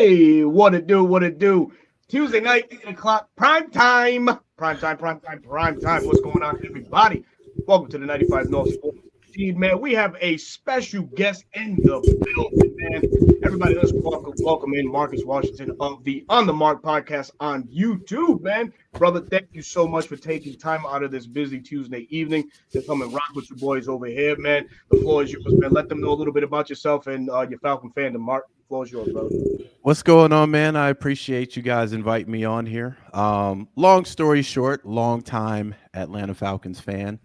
Hey, what it do? What it do? Tuesday night, 8 o'clock, prime time. Prime time, prime time, prime time. What's going on, everybody? Welcome to the 95 North Sports Team, man. We have a special guest in the building, man. Everybody, let's welcome in Marcus Washington of the On the Mark podcast on YouTube, man. Brother, thank you so much for taking time out of this busy Tuesday evening to come and rock with your boys over here, man. The floor is yours, man. Let them know a little bit about yourself and your Falcon fandom, Mark. The floor is yours, brother. What's going on, man? I appreciate you guys inviting me on here. Long story short, long time Atlanta Falcons fan.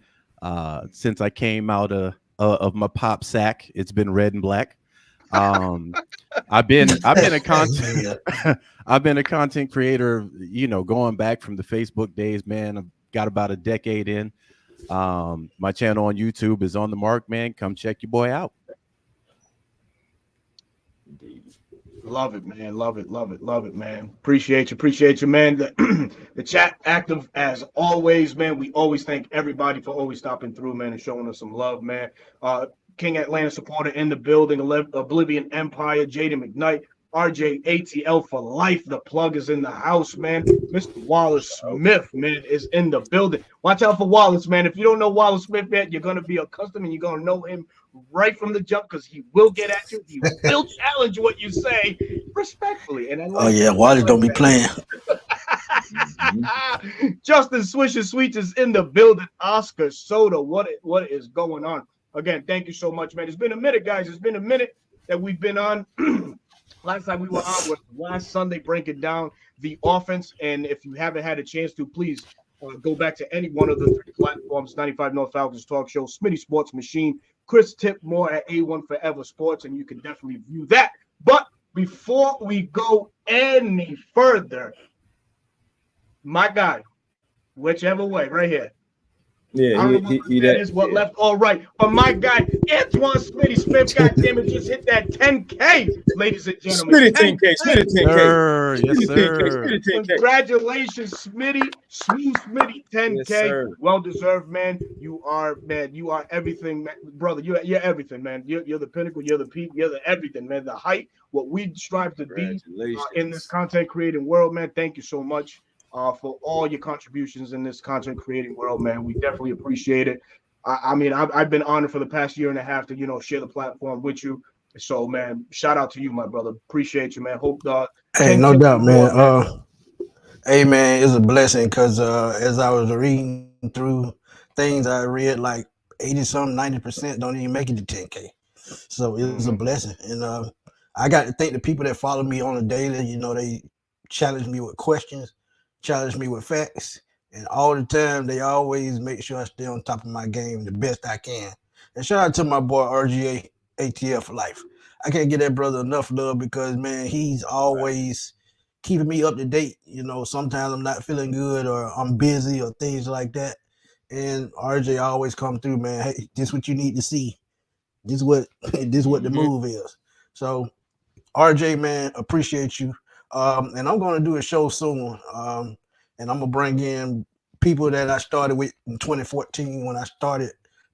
Since I came out of my pop sack, it's been red and black. I've been a content I've been a content creator, going back from the Facebook days, man. I've got about a decade in. My channel on YouTube is On the Mark, man. Come check your boy out. Love it, man. Love it, man. Appreciate you, man. The chat active as always, man. We always thank everybody for always stopping through, man, and showing us some love, man. King Atlanta supporter in the building, Oblivion Empire, Jaden McKnight, RJ ATL for life. The plug is in the house, man. Mr. Wallace Smith, man, is in the building. Watch out for Wallace, man. If you don't know Wallace Smith yet, you're going to be accustomed and you're going to know him right from the jump because he will get at you. He will challenge what you say respectfully. And Wallace don't be playing. Justin Swisher Sweets is in the building. Oscar Soda, what is going on? Again, thank you so much, man. It's been a minute, guys. It's been a minute that we've been on. Last time we were on was last Sunday breaking down the offense. And if you haven't had a chance to, please go back to any one of the three platforms, 95 North Falcons Talk Show, Smitty Sports Machine, Chris Tipmore at A1 Forever Sports, and you can definitely view that. But before we go any further, my guy, whichever way, right here. Yeah, that is what left all right. But my guy, Antoine Smitty Smith, goddamn it, just hit that 10K, ladies and gentlemen. Smitty 10K. Sir, yes, sir. Congratulations, Smitty. Smooth Smitty 10K. Yes, well deserved, man. You are everything, man. Brother. You're everything, man. You're the pinnacle, you're the peak, you're the everything, man. The height, what we strive to be in this content creating world, man. Thank you so much. For all your contributions in this content creating world, man. We definitely appreciate it. I mean, I've been honored for the past year and a half to, share the platform with you. So, man, shout out to you, my brother. Appreciate you, man. Hope hey, no doubt, man. Hey, man, it's a blessing because as I was reading through things, I read like 80-something, 90% don't even make it to 10K. So it was a blessing. And I got to thank the people that follow me on a daily. They challenge me with questions, challenge me with facts, and all the time they always make sure I stay on top of my game the best I can. And shout out to my boy RGA ATL for life. I can't give that brother enough love because, man, he's always keeping me up to date. Sometimes I'm not feeling good or I'm busy or things like that. And RJ always come through, man. Hey, this is what you need to see. This is what the move is. So RJ, man, appreciate you. And I'm going to do a show soon. And I'm going to bring in people that I started with in 2014 when I started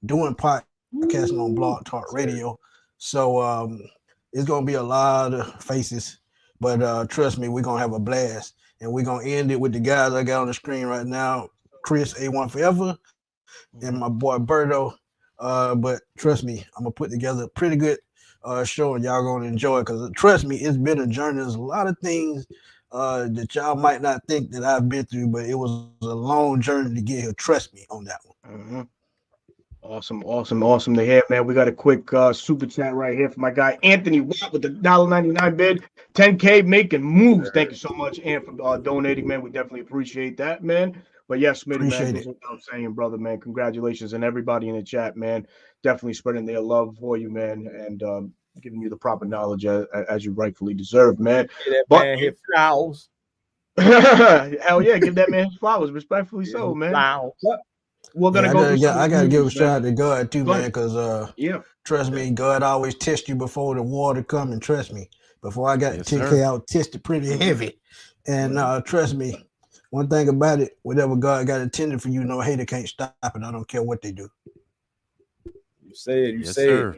doing podcasting on Blog Talk Radio. So it's going to be a lot of faces. But trust me, we're going to have a blast. And we're going to end it with the guys I got on the screen right now, Chris, A1 Forever, and my boy Berto. But trust me, I'm going to put together a pretty good show and y'all gonna enjoy it because trust me, it's been a journey. There's a lot of things that y'all might not think that I've been through, but it was a long journey to get here. Trust me on that one. Awesome to hear, man. We got a quick super chat right here for my guy Anthony Watt with the $1.99 bid, 10K making moves. Thank you so much, Ant, for donating, man. We definitely appreciate that, man. But yes, Smitty, man, that's what I'm saying, brother, man. Congratulations and everybody in the chat, man. Definitely spreading their love for you, man, and giving you the proper knowledge as you rightfully deserve, man. Man hit flowers. Hell yeah, give that man his flowers, respectfully so, man. Flowers. We're gonna I gotta give a shout out to God too, man, because trust me, God always tests you before the water come, and trust me, before I got 10K, I was tested pretty heavy, and trust me. One thing about it, whatever God got intended for you, no hater can't stop it. I don't care what they do. You say it.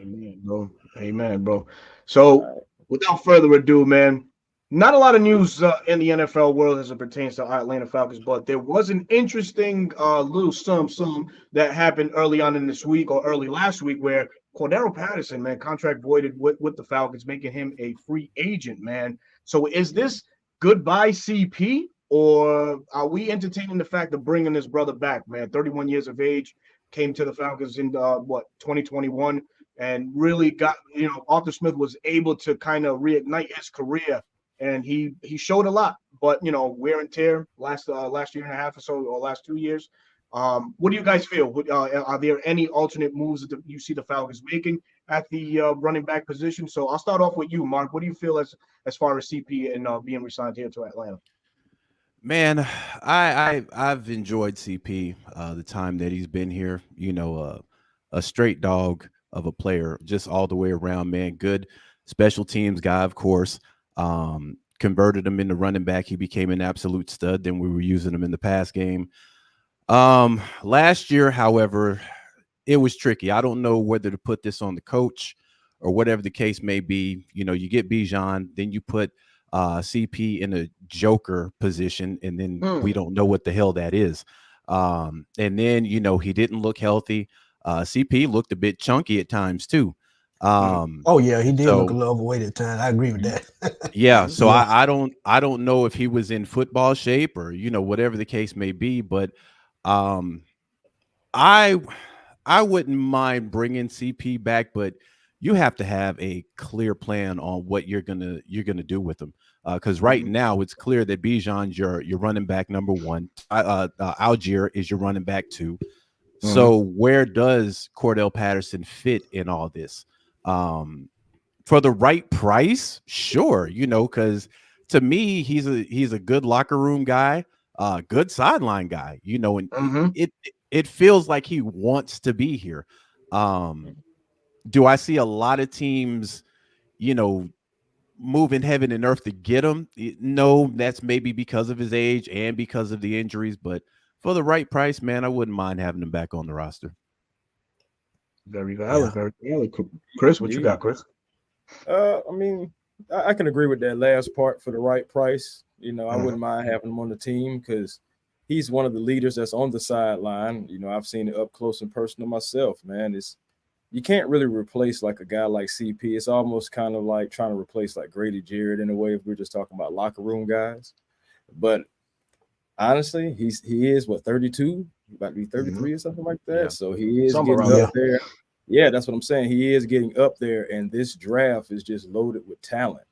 Amen, bro. So without further ado, man, Not a lot of news in the NFL world as it pertains to Atlanta Falcons, but there was an interesting little some that happened early on in this week or early last week where Cordero Patterson, man, contract voided with the Falcons, making him a free agent, man. So is this goodbye CP, or are we entertaining the fact of bringing this brother back, man? 31 years of age, came to the Falcons in 2021, and really got, Arthur Smith was able to kind of reignite his career, and he showed a lot, but wear and tear last year and a half or so, or last 2 years. What do you guys feel? Are there any alternate moves that you see the Falcons making at the running back position? So I'll start off with you, Mark. What do you feel as far as CP and being resigned here to Atlanta? Man, I've enjoyed CP the time that he's been here. A straight dog of a player, just all the way around, man. Good special teams guy, of course. Converted him into running back. He became an absolute stud. Then we were using him in the pass game. Last year, however, it was tricky. I don't know whether to put this on the coach or whatever the case may be. You get Bijan, then you put CP in a joker position, and then we don't know what the hell that is. And then, he didn't look healthy. CP looked a bit chunky at times too. He did look a little overweight at times. I agree with that. Yeah. So I don't know if he was in football shape or, whatever the case may be, but I wouldn't mind bringing CP back, but you have to have a clear plan on what you're gonna do with him. Because right now it's clear that Bijan's your running back number one. Algier is your running back two. So where does Cordell Patterson fit in all this? For the right price, sure, because to me he's a good locker room guy, good sideline guy, and it feels like he wants to be here. Do I see a lot of teams, moving heaven and earth to get him? No, that's maybe because of his age and because of the injuries, but for the right price, man, I wouldn't mind having him back on the roster. Very valid, very valid. Chris, what you got, Chris? I mean, I can agree with that last part. For the right price, I wouldn't mind having him on the team because he's one of the leaders that's on the sideline. I've seen it up close and personal myself, man. You can't really replace like a guy like CP. It's almost kind of like trying to replace like Grady Jarrett in a way if we're just talking about locker room guys. But honestly, he is 32, about to be 33 or something like that. Yeah. So he is getting up there. Yeah, that's what I'm saying. He is getting up there, and this draft is just loaded with talent.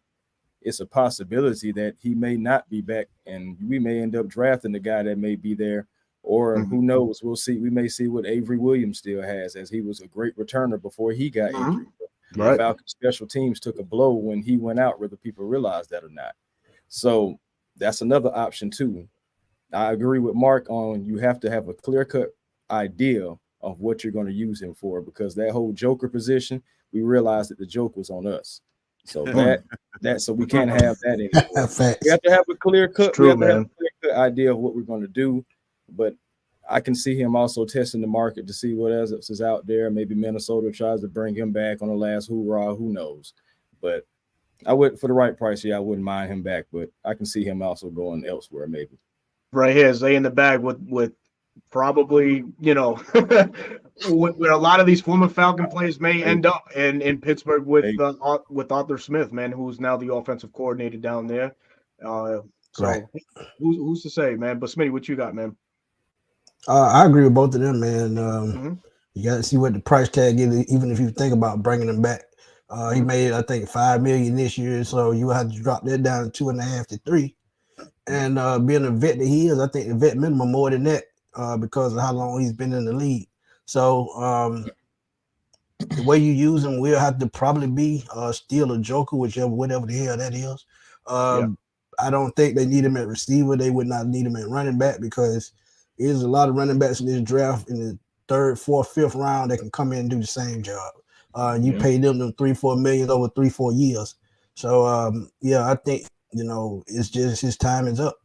It's a possibility that he may not be back, and we may end up drafting the guy that may be there, or who knows? We'll see. We may see what Avery Williams still has, as he was a great returner before he got injured. Right. Falcons special teams took a blow when he went out, whether people realize that or not. So that's another option too. I agree with Mark on you have to have a clear-cut idea of what you're going to use him for, because that whole joker position, we realized that the joke was on us. So so we can't have that anymore. We have to have a clear-cut idea of what we're going to do. But I can see him also testing the market to see what else is out there. Maybe Minnesota tries to bring him back on the last hoorah. Who knows? But I would, for the right price, I wouldn't mind him back. But I can see him also going elsewhere, maybe. Right here, Zay in the bag with probably, where a lot of these former Falcon players may end up in Pittsburgh with Arthur Smith, man, who's now the offensive coordinator down there. Who's to say, man? But Smitty, what you got, man? I agree with both of them, man. You got to see what the price tag is, even if you think about bringing him back. He made, I think, $5 million this year, so you have to drop that down to 2.5 to 3. And being a vet that he is, I think the vet minimum more than that because of how long he's been in the league. So the way you use him will have to probably be steal a joker, whatever the hell that is. I don't think they need him at receiver. They would not need him at running back because there's a lot of running backs in this draft in the 3rd, 4th, 5th round that can come in and do the same job. You pay them $3-4 million over 3-4 years. So I think it's just his time is up.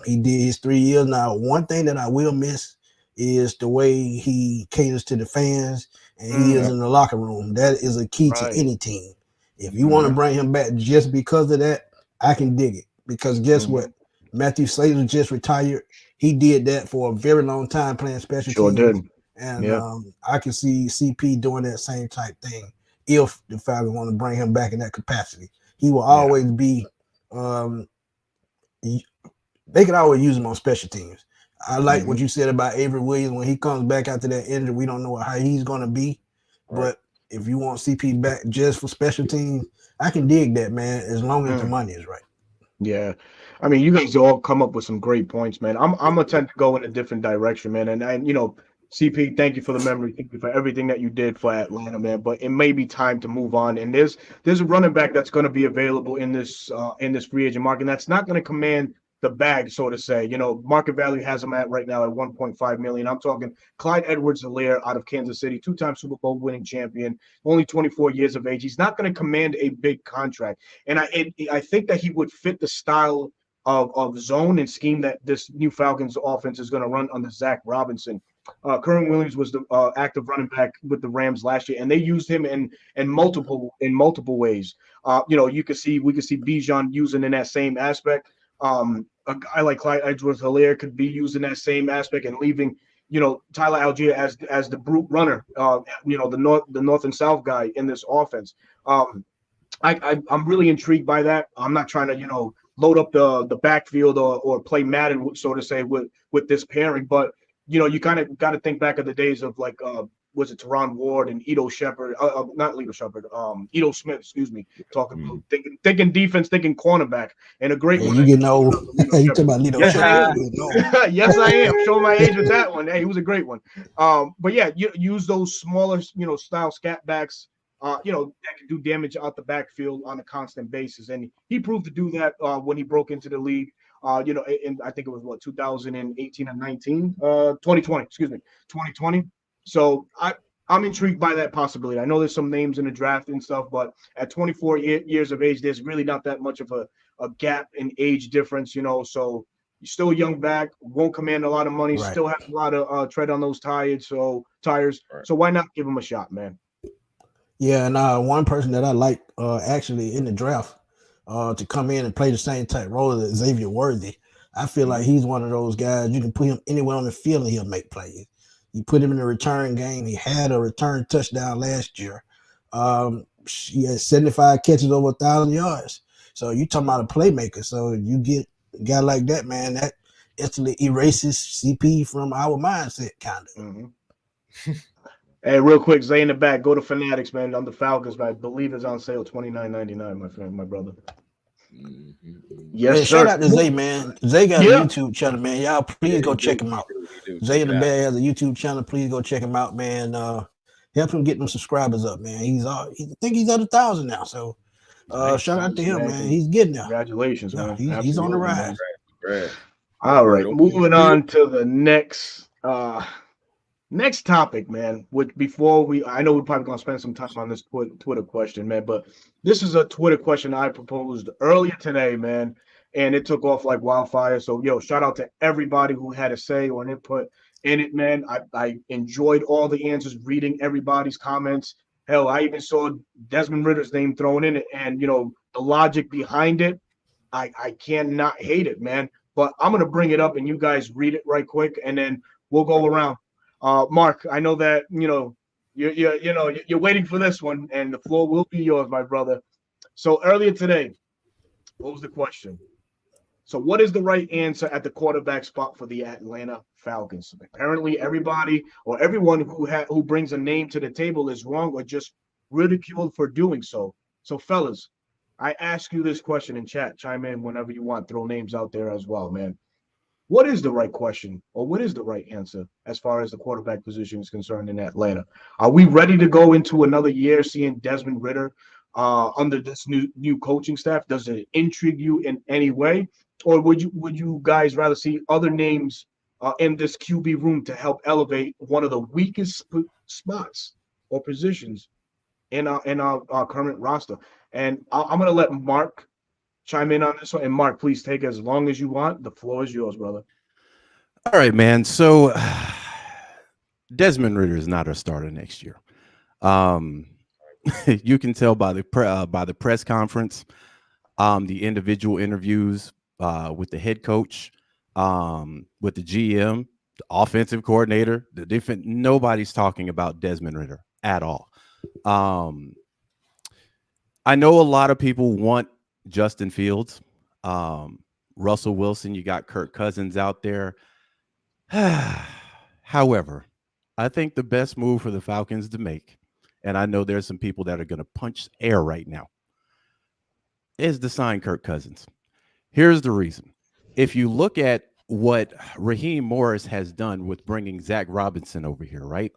He did his 3 years. Now, one thing that I will miss is the way he caters to the fans and he is in the locker room. That is a key to any team. If you want to bring him back just because of that, I can dig it because guess what? Matthew Slater just retired. He did that for a very long time playing special Sure teams. did. And Yeah. I can see CP doing that same type thing if the Falcons want to bring him back in that capacity. He will always be they could always use him on special teams. I like what you said about Avery Williams. When he comes back after that injury, we don't know how he's going to be. Right. But if you want CP back just for special teams, I can dig that, man, as long as the money is right. Yeah. I mean, you guys all come up with some great points, man. I'm gonna tend to go in a different direction, man. And you know, CP, thank you for the memory. Thank you for everything that you did for Atlanta, man. But it may be time to move on. And there's a running back that's going to be available in this free agent market. And that's not going to command the bag, so to say. You know, market value has him at right now at $1.5 million. I'm talking Clyde Edwards-Helaire out of Kansas City, two-time Super Bowl winning champion, only 24 years of age. He's not going to command a big contract. And I think that he would fit the style of zone and scheme that this new Falcons offense is going to run under Zach Robinson. Kerwin Williams was the active running back with the Rams last year, and they used him in multiple ways. You know, we could see Bijan using in that same aspect. A guy like Clyde Edwards-Helaire could be used in that same aspect and leaving, you know, Tyler Algier as the brute runner. You know, the north and south guy in this offense. I'm really intrigued by that. I'm not trying to, you know, load up the backfield or play Madden, so to say, with this pairing, but you know, you kind of got to think back of the days of like, was it Teron Ward and Ito Shepard? Not Ito Shepard, Ito Smith, excuse me. Talking about thinking defense, thinking cornerback, and a great one. You getting old? You talking about Ito Shepard? Yes, I am. Showing my age with that one. Hey, he was a great one. But yeah, you use those smaller, you know, style scat backs. You know, that can do damage out the backfield on a constant basis, and he proved to do that when he broke into the league. You know, and I think it was 2018 and 19, 2020, excuse me, 2020. So I'm intrigued by that possibility. I know there's some names in the draft and stuff, but at 24 years of age, there's really not that much of a gap in age difference, you know. So you're still a young back, won't command a lot of money, still have a lot of tread on those tires. So why not give him a shot, man? Yeah, and one person that I like actually in the draft to come in and play the same type role as Xavier Worthy. I feel like he's one of those guys you can put him anywhere on the field and he'll make plays. You put him in the return game. He had a return touchdown last year. He had 75 catches over 1,000 yards. So you talking about a playmaker. So you get a guy like that, man, that instantly erases CP from our mindset, kind of. Hey, real quick, Zay in the back. Go to Fanatics, man. On the Falcons, man. I believe it's on sale, $29.99, my friend, my brother. Yes, man, sir. Shout out to Zay, man. Zay got a YouTube channel, man. Y'all please go check him out. Zay in the bag has a YouTube channel. Please go check him out, man. Help him get them subscribers up, man. I think he's at 1,000 now. So shout out to him, man. He's getting there. Congratulations, man. He's on the rise. All right, moving on to the next topic, man. Which I know we're probably gonna spend some time on this Twitter question, man. But this is a Twitter question I proposed earlier today, man, and it took off like wildfire. So, shout out to everybody who had a say or an input in it, man. I enjoyed all the answers, reading everybody's comments. Hell, I even saw Desmond Ritter's name thrown in it, and the logic behind it. I cannot hate it, man. But I'm gonna bring it up, and you guys read it right quick, and then we'll go around. Mark, I know that you're waiting for this one, and the floor will be yours, my brother. So earlier today, what was the question? So what is the right answer at the quarterback spot for the Atlanta Falcons? Apparently, everybody or everyone who brings a name to the table is wrong or just ridiculed for doing so. So, fellas, I ask you this question in chat. Chime in whenever you want. Throw names out there as well, man. What is the right question, or what is the right answer as far as the quarterback position is concerned in Atlanta? Are we ready to go into another year seeing Desmond Ridder under this new coaching staff? Does it intrigue you in any way, or would you guys rather see other names in this QB room to help elevate one of the weakest spots or positions in our current roster? And I'm going to let Mark chime in on this one. And Mark, please take as long as you want. The floor is yours, brother. All right, man. So Desmond Ridder is not our starter next year. You can tell by the press conference. the individual interviews with the head coach, with the GM, the offensive coordinator, the defense. Nobody's talking about Desmond Ridder at all. I know a lot of people want Justin Fields, Russell Wilson. You got Kirk Cousins out there. However, I think the best move for the Falcons to make, and I know there's some people that are going to punch air right now, is to sign Kirk Cousins. Here's the reason. If you look at what Raheem Morris has done with bringing Zach Robinson over here, right?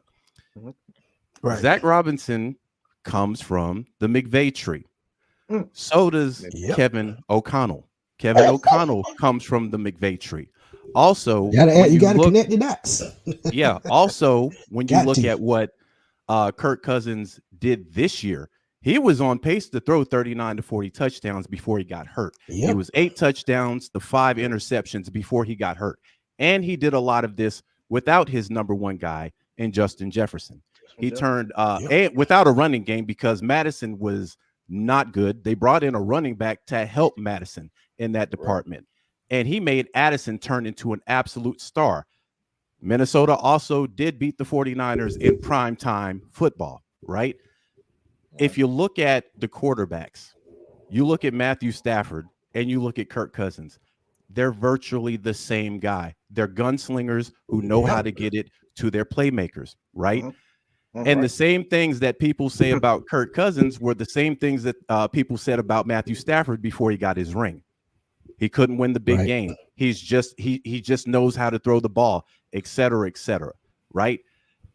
Right. Zach Robinson comes from the McVay tree. So does Kevin O'Connell. Kevin O'Connell comes from the McVay tree. Also, you got to connect the dots. Yeah. Also, when you look at what Kirk Cousins did this year, he was on pace to throw 39 to 40 touchdowns before he got hurt. Yep. He was 8 touchdowns to 5 interceptions before he got hurt. And he did a lot of this without his number one guy in Justin Jefferson. He turned and without a running game because Madison was not good. They brought in a running back to help Madison in that department. And he made Addison turn into an absolute star. Minnesota also did beat the 49ers in primetime football, right? If you look at the quarterbacks, you look at Matthew Stafford and you look at Kirk Cousins, they're virtually the same guy. They're gunslingers who know how to get it to their playmakers, right? And the same things that people say about Kirk Cousins were the same things that people said about Matthew Stafford before he got his ring. He couldn't win the big game. He just knows how to throw the ball, et cetera, right?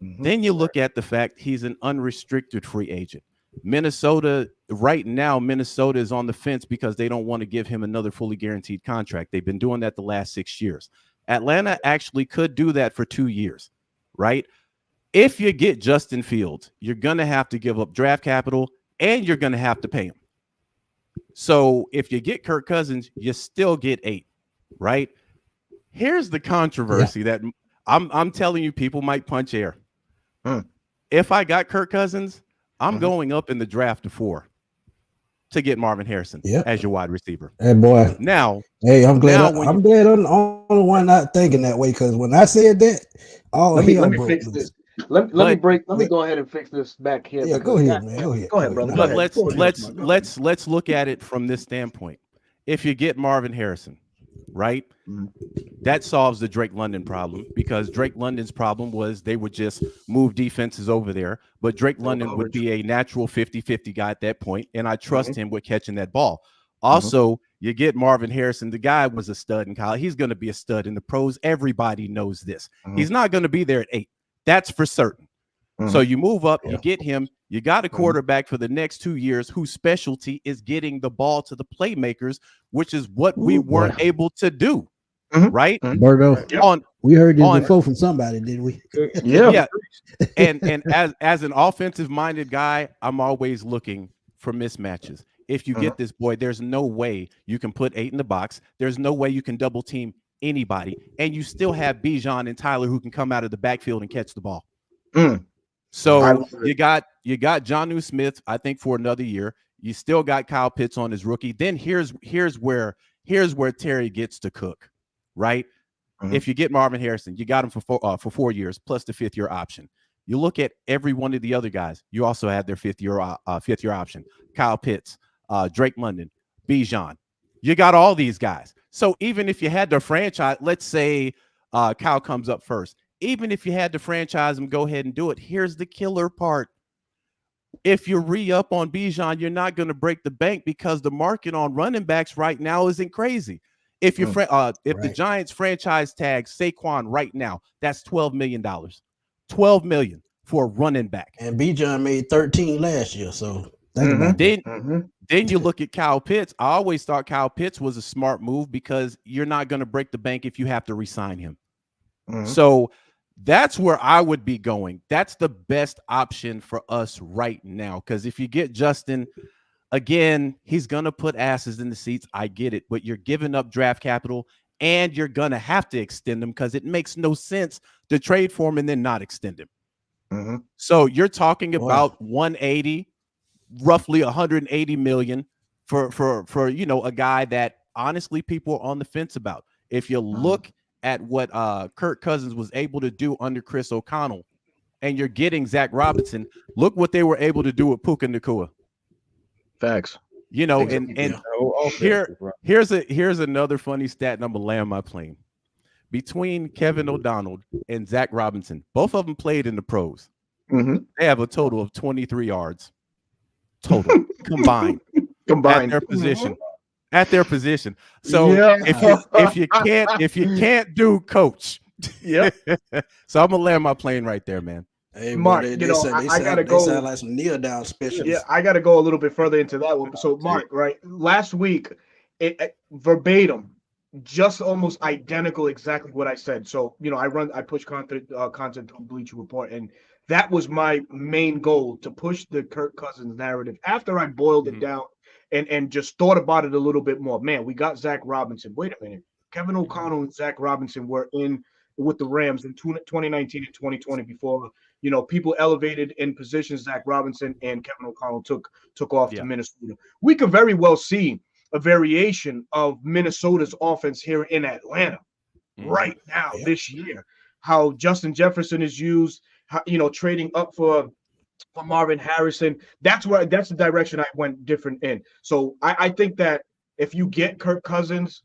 Then you look at the fact he's an unrestricted free agent. Minnesota, right now, Minnesota is on the fence because they don't want to give him another fully guaranteed contract. They've been doing that the last 6 years. Atlanta actually could do that for 2 years, right? If you get Justin Fields, you're going to have to give up draft capital and you're going to have to pay him. So if you get Kirk Cousins, you still get 8, right? Here's the controversy that I'm telling you, people might punch air. If I got Kirk Cousins, I'm going up in the draft to 4 to get Marvin Harrison as your wide receiver. Hey, boy. Now, hey, I'm glad I'm the only one not thinking that way, because when I said that, let me fix this. Let me go ahead and fix this back here. Yeah, go ahead, man. Go ahead, brother. But let's look at it from this standpoint. If you get Marvin Harrison, right, that solves the Drake London problem, because Drake London's problem was they would just move defenses over there, but Drake London would be a natural 50-50 guy at that point, and I trust him with catching that ball. Also, you get Marvin Harrison. The guy was a stud in college. He's going to be a stud in the pros. Everybody knows this. He's not going to be there at 8. That's for certain. So you move up, you get him. You got a quarterback for the next 2 years whose specialty is getting the ball to the playmakers, which is what we weren't able to do, right? Berto, we heard this before from somebody, did we? Yeah. And as an offensive-minded guy, I'm always looking for mismatches. If you get this boy, there's no way you can put 8 in the box. There's no way you can double team anybody, and you still have Bijan and Tyler who can come out of the backfield and catch the ball. So you got Jonnu Smith, I think, for another year. You still got Kyle Pitts on his rookie. Then here's where Terry gets to cook, right? If you get Marvin Harrison, you got him for 4 years plus the 5th-year option. You look at every one of the other guys. You also have their 5th-year option. Kyle Pitts, Drake London, Bijan. You got all these guys. So even if you had to franchise, let's say Kyle comes up first. Even if you had to franchise him, go ahead and do it. Here's the killer part. If you re-up on Bijan, you're not going to break the bank, because the market on running backs right now isn't crazy. If you the Giants franchise tag Saquon right now, that's $12 million. $12 million for a running back. And Bijan made 13 last year, so then you look at Kyle Pitts. I always thought Kyle Pitts was a smart move, because you're not going to break the bank if you have to re-sign him. So that's where I would be going. That's the best option for us right now, because if you get Justin, again, he's going to put asses in the seats. I get it, but you're giving up draft capital, and you're going to have to extend him, because it makes no sense to trade for him and then not extend him. So you're talking about 180, roughly 180 million for a guy that honestly people are on the fence about. If you look at what Kirk Cousins was able to do under Chris O'Connell, and you're getting Zach Robinson, look what they were able to do with Puka Nacua. Facts. And here's another funny stat, and I'm gonna land my plane. Between Kevin O'Donnell and Zach Robinson, both of them played in the pros. Mm-hmm. They have a total of 23 yards total combined at their position. At their position. So if you can't do coach, yeah. So I'm gonna land my plane right there, man. Hey, Mark, boy, I gotta go. They sound like some kneel down specialists. Yeah, I gotta go a little bit further into that one. So, Mark, right? Last week, verbatim, just almost identical, exactly what I said. So, I push content through Bleacher Report, and that was my main goal, to push the Kirk Cousins narrative. After I boiled it down and just thought about it a little bit more, man, we got Zach Robinson. Wait a minute, Kevin O'Connell and Zach Robinson were in with the Rams in 2019 and 2020 before. People elevated in positions. Zach Robinson and Kevin O'Connell took off to Minnesota. We could very well see a variation of Minnesota's offense here in Atlanta right now this year. How Justin Jefferson is used, trading up for Marvin Harrison. That's the direction I went different in. So I think that if you get Kirk Cousins,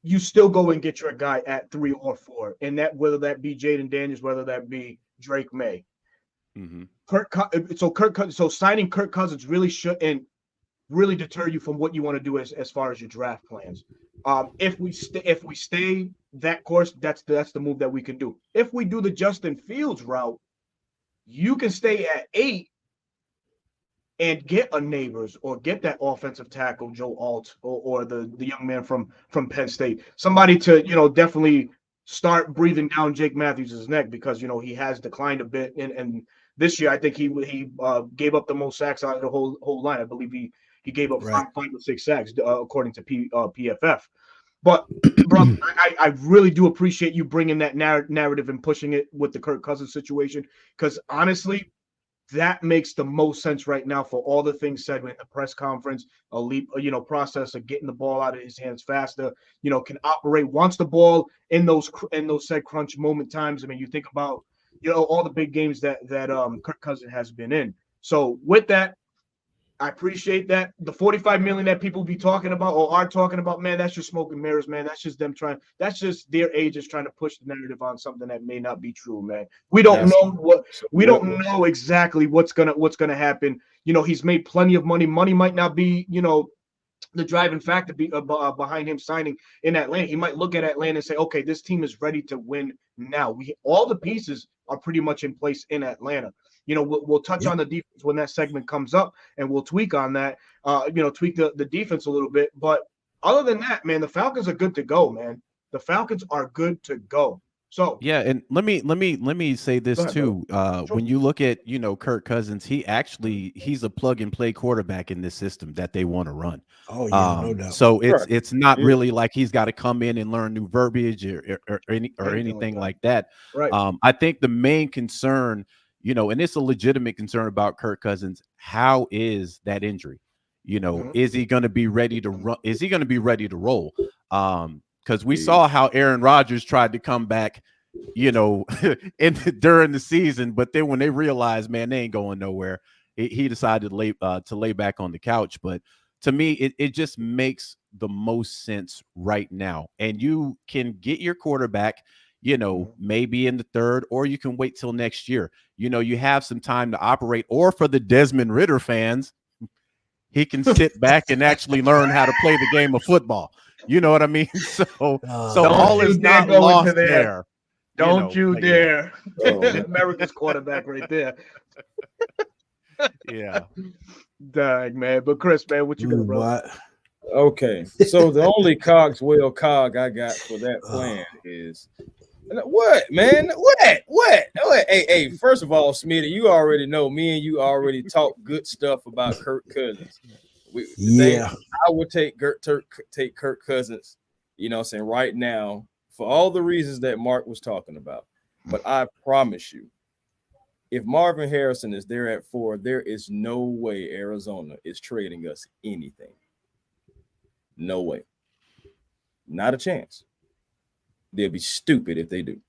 you still go and get your guy at 3 or 4, and that whether that be Jaden Daniels, whether that be Drake May. So signing Kirk Cousins really shouldn't really deter you from what you want to do as far as your draft plans. If we stay that course, that's the move that we can do. If we do the Justin Fields route, you can stay at 8 and get a Neighbors or get that offensive tackle Joe Alt or the young man from Penn State, somebody to definitely start breathing down Jake Matthews' neck, because he has declined a bit, and this year I think he gave up the most sacks out of the whole line. I believe he gave up 5 or 6 sacks according to PFF. But bro, I really do appreciate you bringing that narrative and pushing it with the Kirk Cousins situation, because honestly, that makes the most sense right now for all the things said in the press conference. A leap, process of getting the ball out of his hands faster. Can operate, wants the ball in those said crunch moment times. I mean, you think about all the big games that Kirk Cousins has been in. So with that, I appreciate that. The $45 million that people be talking about or are talking about, man, that's just smoke and mirrors, man. That's just them that's just their agents trying to push the narrative on something that may not be true, man. We don't know exactly what's gonna happen. He's made plenty of money. Money might not be, the driving factor behind him signing in Atlanta. He might look at Atlanta and say, okay, this team is ready to win now. All the pieces are pretty much in place in Atlanta. We'll touch on the defense when that segment comes up, and we'll tweak on that, tweak the defense a little bit. But other than that, man, the Falcons are good to go, man. The Falcons are good to go. So yeah, and let me say this too. Sure. When you look at Kirk Cousins, he's a plug and play quarterback in this system that they want to run. Oh yeah, no doubt. So it's not really like he's got to come in and learn new verbiage or anything like that. Right. I think the main concern, and it's a legitimate concern about Kirk Cousins. How is that injury? Is he going to be ready to run? Is he going to be ready to roll? Because we saw how Aaron Rodgers tried to come back, during the season, but then when they realized, man, they ain't going nowhere, he decided to lay back on the couch. But to me, it just makes the most sense right now. And you can get your quarterback, maybe in the 3rd, or you can wait till next year. You have some time to operate. Or for the Desmond Ridder fans, he can sit back and actually learn how to play the game of football. You know what I mean? So all is not lost there. Don't you dare. America's quarterback right there. Yeah. Dang, man. But Chris, man, what you got, bro? Okay. So the only cogswell cog I got for that plan is what, man? What? Hey, first of all, Smitty, you already know me and you already talk good stuff about Kirk Cousins. I would take Kirk Cousins, right now for all the reasons that Mark was talking about. But I promise you, if Marvin Harrison is there at 4, there is no way Arizona is trading us anything. No way. Not a chance. They'll be stupid if they do.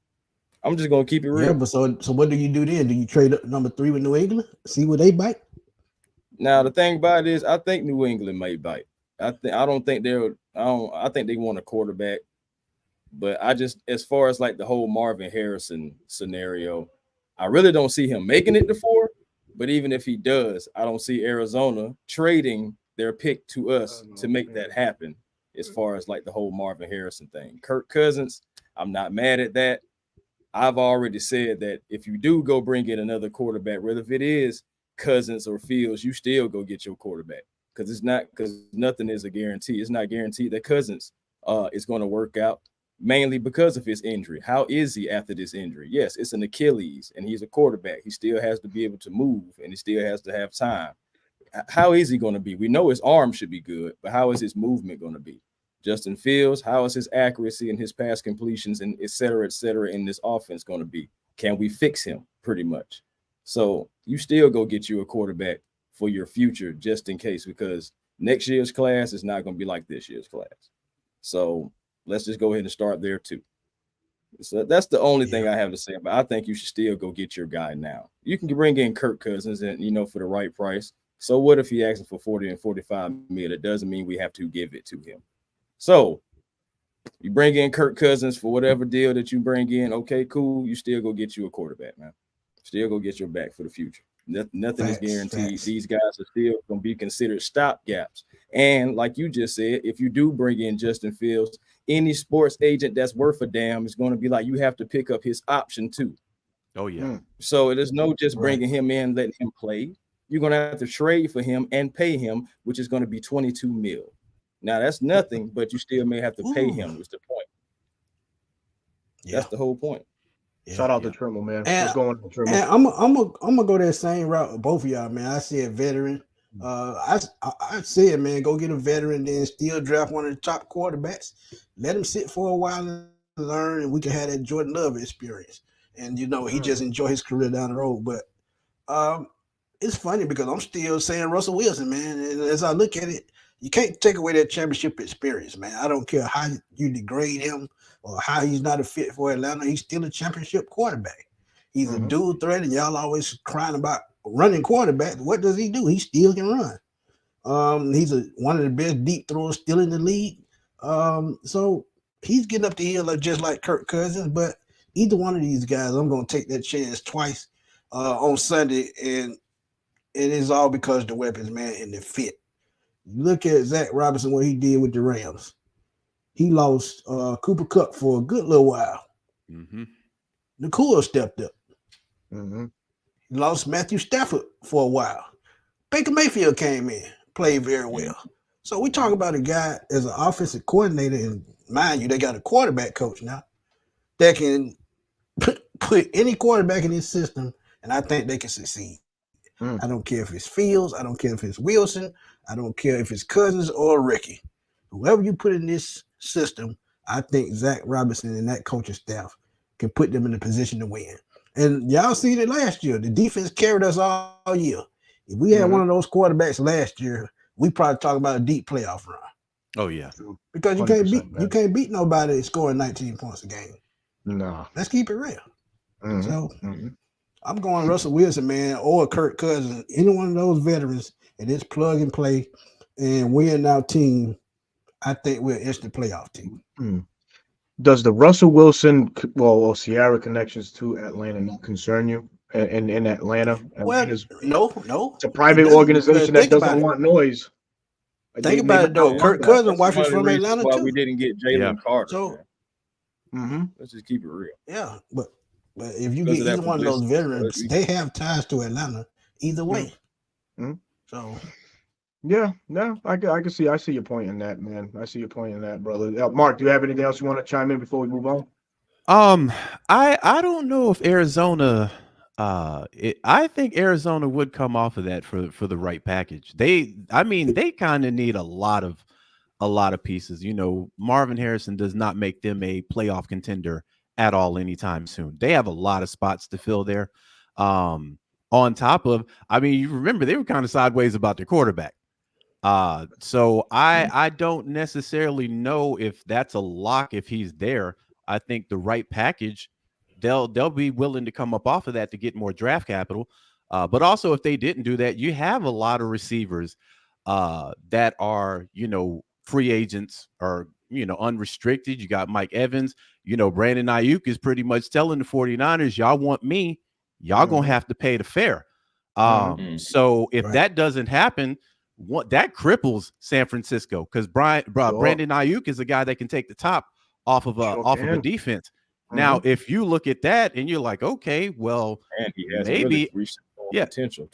I'm just gonna keep it real. Yeah, but so what do you do then? Do you trade up number 3 with New England? See what they bite? Now the thing about it is, I think New England may bite. I think they want a quarterback, but I just, as far as like the whole Marvin Harrison scenario, I really don't see him making it to 4. But even if he does, I don't see Arizona trading their pick to us to make that happen. As far as like the whole Marvin Harrison thing, Kirk Cousins, I'm not mad at that. I've already said that if you do go bring in another quarterback, whether if it is Cousins or Fields, you still go get your quarterback, because nothing is a guarantee. It's not guaranteed that Cousins is going to work out, mainly because of his injury. How is he after this injury? Yes, it's an Achilles, and he's a quarterback. He still has to be able to move, and he still has to have time. How is he going to be? We know his arm should be good, but how is his movement going to be? Justin Fields, how is his accuracy and his pass completions and et cetera, in this offense going to be? Can we fix him? Pretty much. So you still go get you a quarterback for your future, just in case, because next year's class is not going to be like this year's class. So let's just go ahead and start there too. So that's the only thing I have to say about it. I think you should still go get your guy now. You can bring in Kirk Cousins and, for the right price. So what if he asks for 40 and 45 million? It doesn't mean we have to give it to him. So you bring in Kirk Cousins for whatever deal that you bring in. Okay, cool. You still go get you a quarterback, man. Still go get your back for the future. Nothing is guaranteed. These guys are still going to be considered stopgaps. And like you just said, if you do bring in Justin Fields, any sports agent that's worth a damn is going to be like, you have to pick up his option too. Oh, yeah. So there's no just bringing him in, letting him play. You're going to have to trade for him and pay him, which is going to be $22 million. Now that's nothing, but you still may have to pay him. Is the point? Yeah. That's the whole point. Yeah. Shout out to Trimble, man. And, what's going on, Trimble? And I'm gonna go that same route with both of y'all, man. I see a veteran. I said, man, go get a veteran, then still draft one of the top quarterbacks. Let him sit for a while and learn, and we can have that Jordan Love experience. And he just enjoy his career down the road. But it's funny because I'm still saying Russell Wilson, man. And as I look at it, you can't take away that championship experience, man. I don't care how you degrade him or how he's not a fit for Atlanta. He's still a championship quarterback. He's a dual threat, and y'all always crying about running quarterback. What does he do? He still can run. He's one of the best deep throwers still in the league. So he's getting up the hill just like Kirk Cousins. But either one of these guys, I'm going to take that chance twice on Sunday, and it is all because of the weapons, man, and the fit. Look at Zach Robinson, what he did with the Rams. He lost Cooper Kupp for a good little while. Nakua stepped up. He lost Matthew Stafford for a while. Baker Mayfield came in, played very well. So we talk about a guy as an offensive coordinator, and mind you, they got a quarterback coach now that can put any quarterback in his system, and I think they can succeed. I don't care if it's Fields. I don't care if it's Wilson. I don't care if it's Cousins or Ricky. Whoever you put in this system, I think Zach Robinson and that coaching staff can put them in a position to win. And y'all seen it last year. The defense carried us all year. If we had one of those quarterbacks last year, we probably talk about a deep playoff run. Oh, yeah. Because you can't beat nobody scoring 19 points a game. No. Let's keep it real. So I'm going Russell Wilson, man, or Kirk Cousins, any one of those veterans, and it's plug and play and win our team. I think we're an instant playoff team. Does the Russell Wilson, or Sierra connections to Atlanta not concern you in Atlanta? Well, no. It's a private organization that doesn't want noise. Think about it, though. Kirk Cousins' wife is from Atlanta, too. We didn't get Jalen Carter. So, let's just keep it real. Yeah, but if you get either one of those veterans, they have ties to Atlanta either way. So, yeah, no, I see your point in that, man. I see your point in that, brother. Mark, do you have anything else you want to chime in before we move on? I don't know if Arizona. I think Arizona would come off of that for the right package. They kind of need a lot of pieces. Marvin Harrison does not make them a playoff contender at all anytime soon. They have a lot of spots to fill there. On top of, I mean, you remember they were kind of sideways about their quarterback. So I don't necessarily know if that's a lock if he's there. I think the right package, they'll be willing to come up off of that to get more draft capital. But also if they didn't do that, you have a lot of receivers that are, free agents or, unrestricted. You got Mike Evans, Brandon Ayuk is pretty much telling the 49ers, y'all want me, y'all gonna have to pay the fare. So if that doesn't happen, that cripples San Francisco because Brandon Ayuk is a guy that can take the top off of a defense. Now, if you look at that and you're like, okay, well, and he has maybe really reached potential.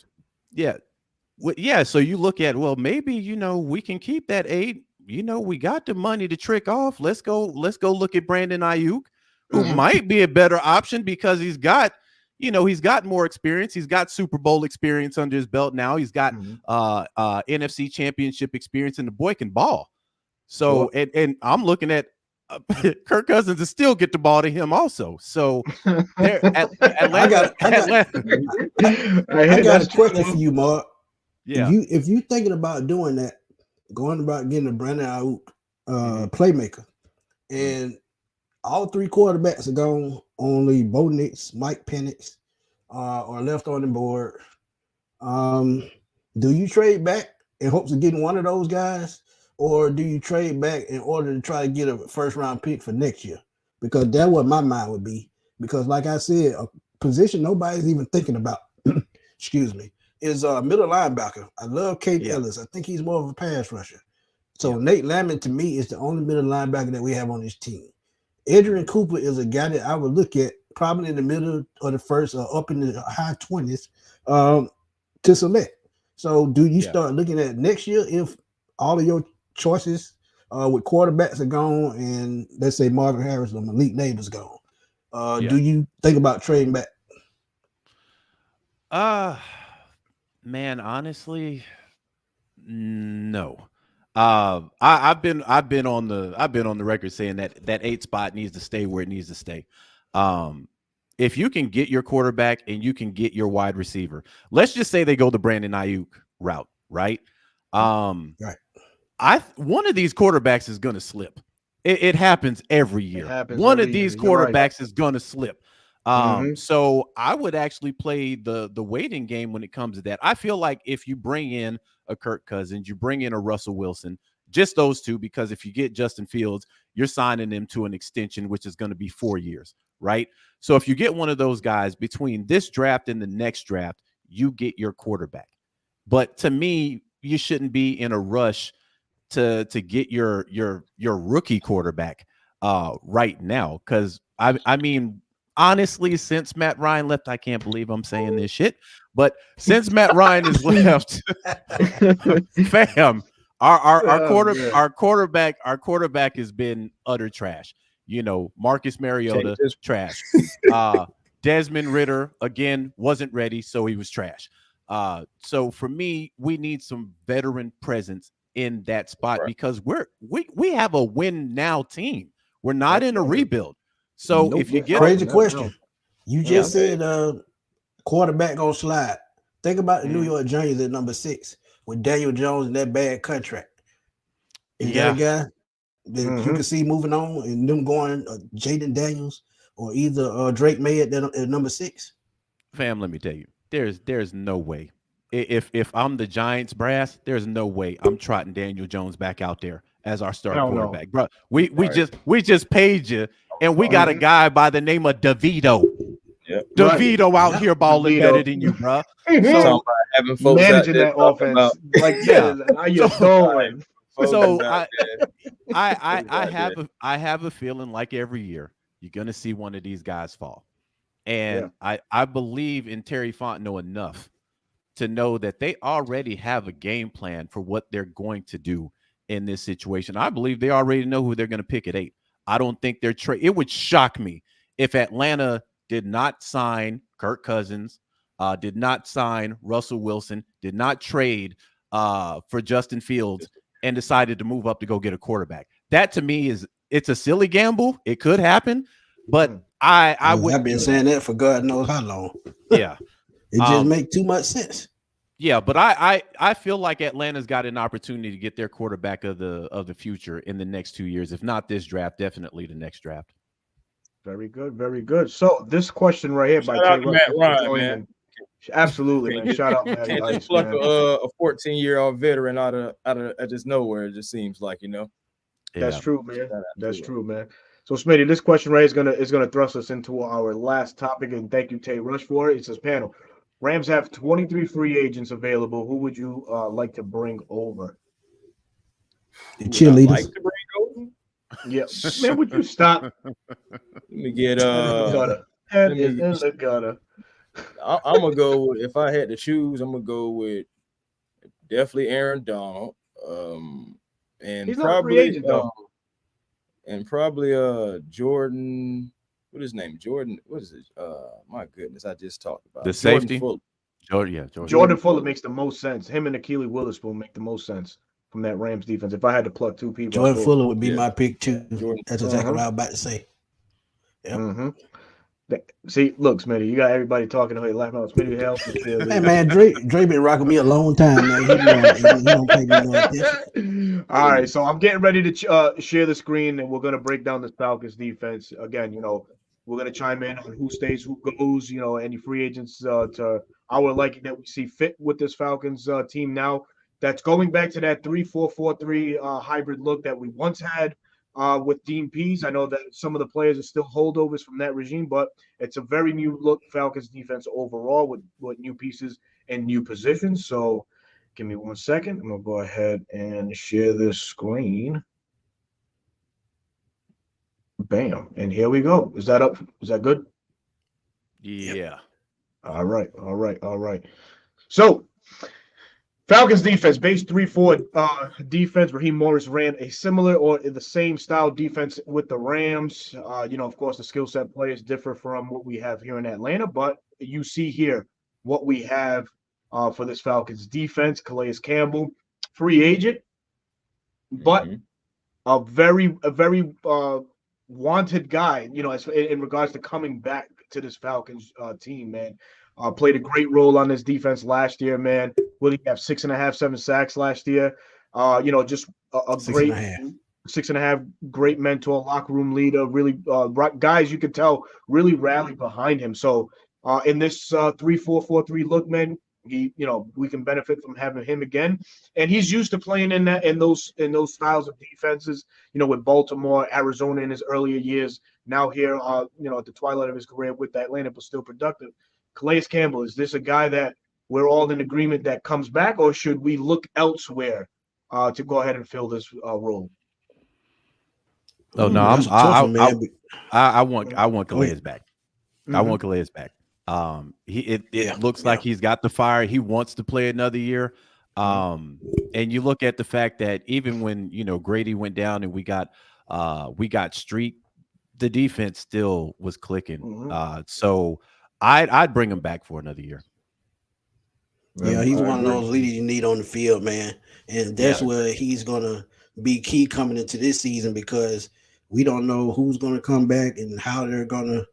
So you look at, well, maybe we can keep that 8. We got the money to trick off. Let's go look at Brandon Ayuk, who might be a better option because he's got more experience. He's got Super Bowl experience under his belt now. He's got NFC Championship experience, and the boy can ball. So, and I'm looking at Kirk Cousins to still get the ball to him also. So, Atlanta. I got a question for you, Mark. Yeah. If you thinking about doing that, going about getting a Brandon Ayuk playmaker, and all 3 quarterbacks are gone. Only Bo Nix, Mike Penix are left on the board. Do you trade back in hopes of getting one of those guys, or do you trade back in order to try to get a first-round pick for next year? Because that's what my mind would be. Because, like I said, a position nobody's even thinking about, excuse me, is middle linebacker. I love Kate Ellis. I think he's more of a pass rusher. So Nate Lamont, to me, is the only middle linebacker that we have on this team. Adrian Cooper is a guy that I would look at probably in the middle of the first or up in the high 20s to select. So do you start looking at next year if all of your choices with quarterbacks are gone and let's say Marvin Harris or Malik Neighbors gone? Do you think about trading back? Man, honestly, no. I've been on the record saying that 8 spot needs to stay where it needs to stay. If you can get your quarterback and you can get your wide receiver, let's just say they go the Brandon Ayuk route, right? One of these quarterbacks is going to slip. It happens every year. One of these quarterbacks is going to slip. So I would actually play the waiting game when it comes to that. I feel like if you bring in a Kirk Cousins, you bring in a Russell Wilson, just those two, because if you get Justin Fields, you're signing them to an extension, which is going to be 4 years, right? So if you get one of those guys between this draft and the next draft, you get your quarterback. But to me, you shouldn't be in a rush to get your rookie quarterback right now. Because I mean, honestly, since Matt Ryan left, I can't believe I'm saying this shit, but since Matt Ryan has left, fam, our quarterback has been utter trash. Marcus Mariota, trash. Desmond Ridder, again, wasn't ready, so he was trash. So for me, we need some veteran presence in that spot because we have a win now team. We're not in a rebuild. So if you get crazy question, you just said quarterback gonna slide. Think about the New York Giants at number 6 with Daniel Jones and that bad contract. Is that a guy that you can see moving on and them going Jaden Daniels or either Drake May at number 6? Fam, let me tell you, there's no way. If I'm the Giants brass, there's no way I'm trotting Daniel Jones back out there as our starting quarterback, bro. We just paid you, and we got a guy by the name of DeVito. DeVito out here balling better than you, bro. So having folks managing that offense, how you doing? So I have a feeling like every year you're gonna see one of these guys fall, and I believe in Terry Fontenot enough to know that they already have a game plan for what they're going to do in this situation. I believe they already know who they're going to pick at 8. I don't think they're it would shock me if Atlanta did not sign Kirk Cousins, did not sign Russell Wilson, did not trade for Justin Fields, and decided to move up to go get a quarterback. That to me it's a silly gamble. It could happen, but I've been saying that for God knows how long. Yeah. It just make too much sense. Yeah, but I feel like Atlanta's got an opportunity to get their quarterback of the future in the next 2 years. If not this draft, definitely the next draft. Very good, very good. So this question right here by Shout Tay out to Matt Rush Ryan, joined man. in. Absolutely, man. Shout out Matty Can't just Ice, pluck man. a 14-year-old veteran out of just nowhere. It just seems like, That's Yeah. true, man. Shout out That's to him. true, man. So Smitty, this question right is gonna thrust us into our last topic, and thank you, Tay Rush, for it. It says panel. Rams have 23 free agents available. Who would you like to bring over? The Who would I cheerleaders. like to bring over? Yeah, man, would you stop? Let me get In the gutter. That let is me- in the gutter. I'm gonna go. If I had to choose, I'm gonna go with definitely Aaron Donald. And He's not a free probably agent though. Jordan. What is his name? Jordan. What is it? My goodness, I just talked about The Jordan safety? Fuller. Jordan Fuller makes the most sense. Him and Achille Witherspoon make the most sense from that Rams defense. If I had to pluck two people, Jordan Fuller would be Yeah. my pick too. Jordan. That's exactly what I was about to say. Yep. Mm-hmm. See, look, Smitty, you got everybody talking. Hey, laughing out. Smitty, hell, Hey man, Dre been rocking me a long time now. He don't pay me no attention. All right, so I'm getting ready to share the screen, and we're gonna break down this Falcons defense again. We're gonna chime in on who stays, who goes. Any free agents to our liking that we see fit with this Falcons team now. That's going back to that 3-4-4-3 hybrid look that we once had with Dean Pease. I know that some of the players are still holdovers from that regime, but it's a very new look Falcons defense overall with new pieces and new positions. So give me 1 second. I'm going to go ahead and share this screen. Bam. And here we go. Is that up? Is that good? Yeah. All right. So Falcons defense, base 3-4 defense. Raheem Morris ran a similar or the same style defense with the Rams. Of course, the skill set players differ from what we have here in Atlanta, but you see here what we have for this Falcons defense. Calais Campbell, free agent, but a very wanted guy. As in regards to coming back to this Falcons team, man. Played a great role on this defense last year, man. Will he have 6.5, 7 sacks last year? Just a great 6.5, great mentor, locker room leader, really guys you could tell really rallied behind him. So in this 3-4-4-3 look, man, we can benefit from having him again. And he's used to playing in those styles of defenses, with Baltimore, Arizona in his earlier years. Now here, at the twilight of his career with Atlanta, but still productive. Calais Campbell, is this a guy that we're all in agreement that comes back, or should we look elsewhere to go ahead and fill this role? Oh no, I want Calais back. I want Calais back. It looks like he's got the fire. He wants to play another year. And you look at the fact that even when Grady went down and we got Street, the defense still was clicking. So I'd bring him back for another year. Yeah, he's one of those leaders you need on the field, man. And that's where he's gonna be key coming into this season, because we don't know who's gonna come back and how they're gonna,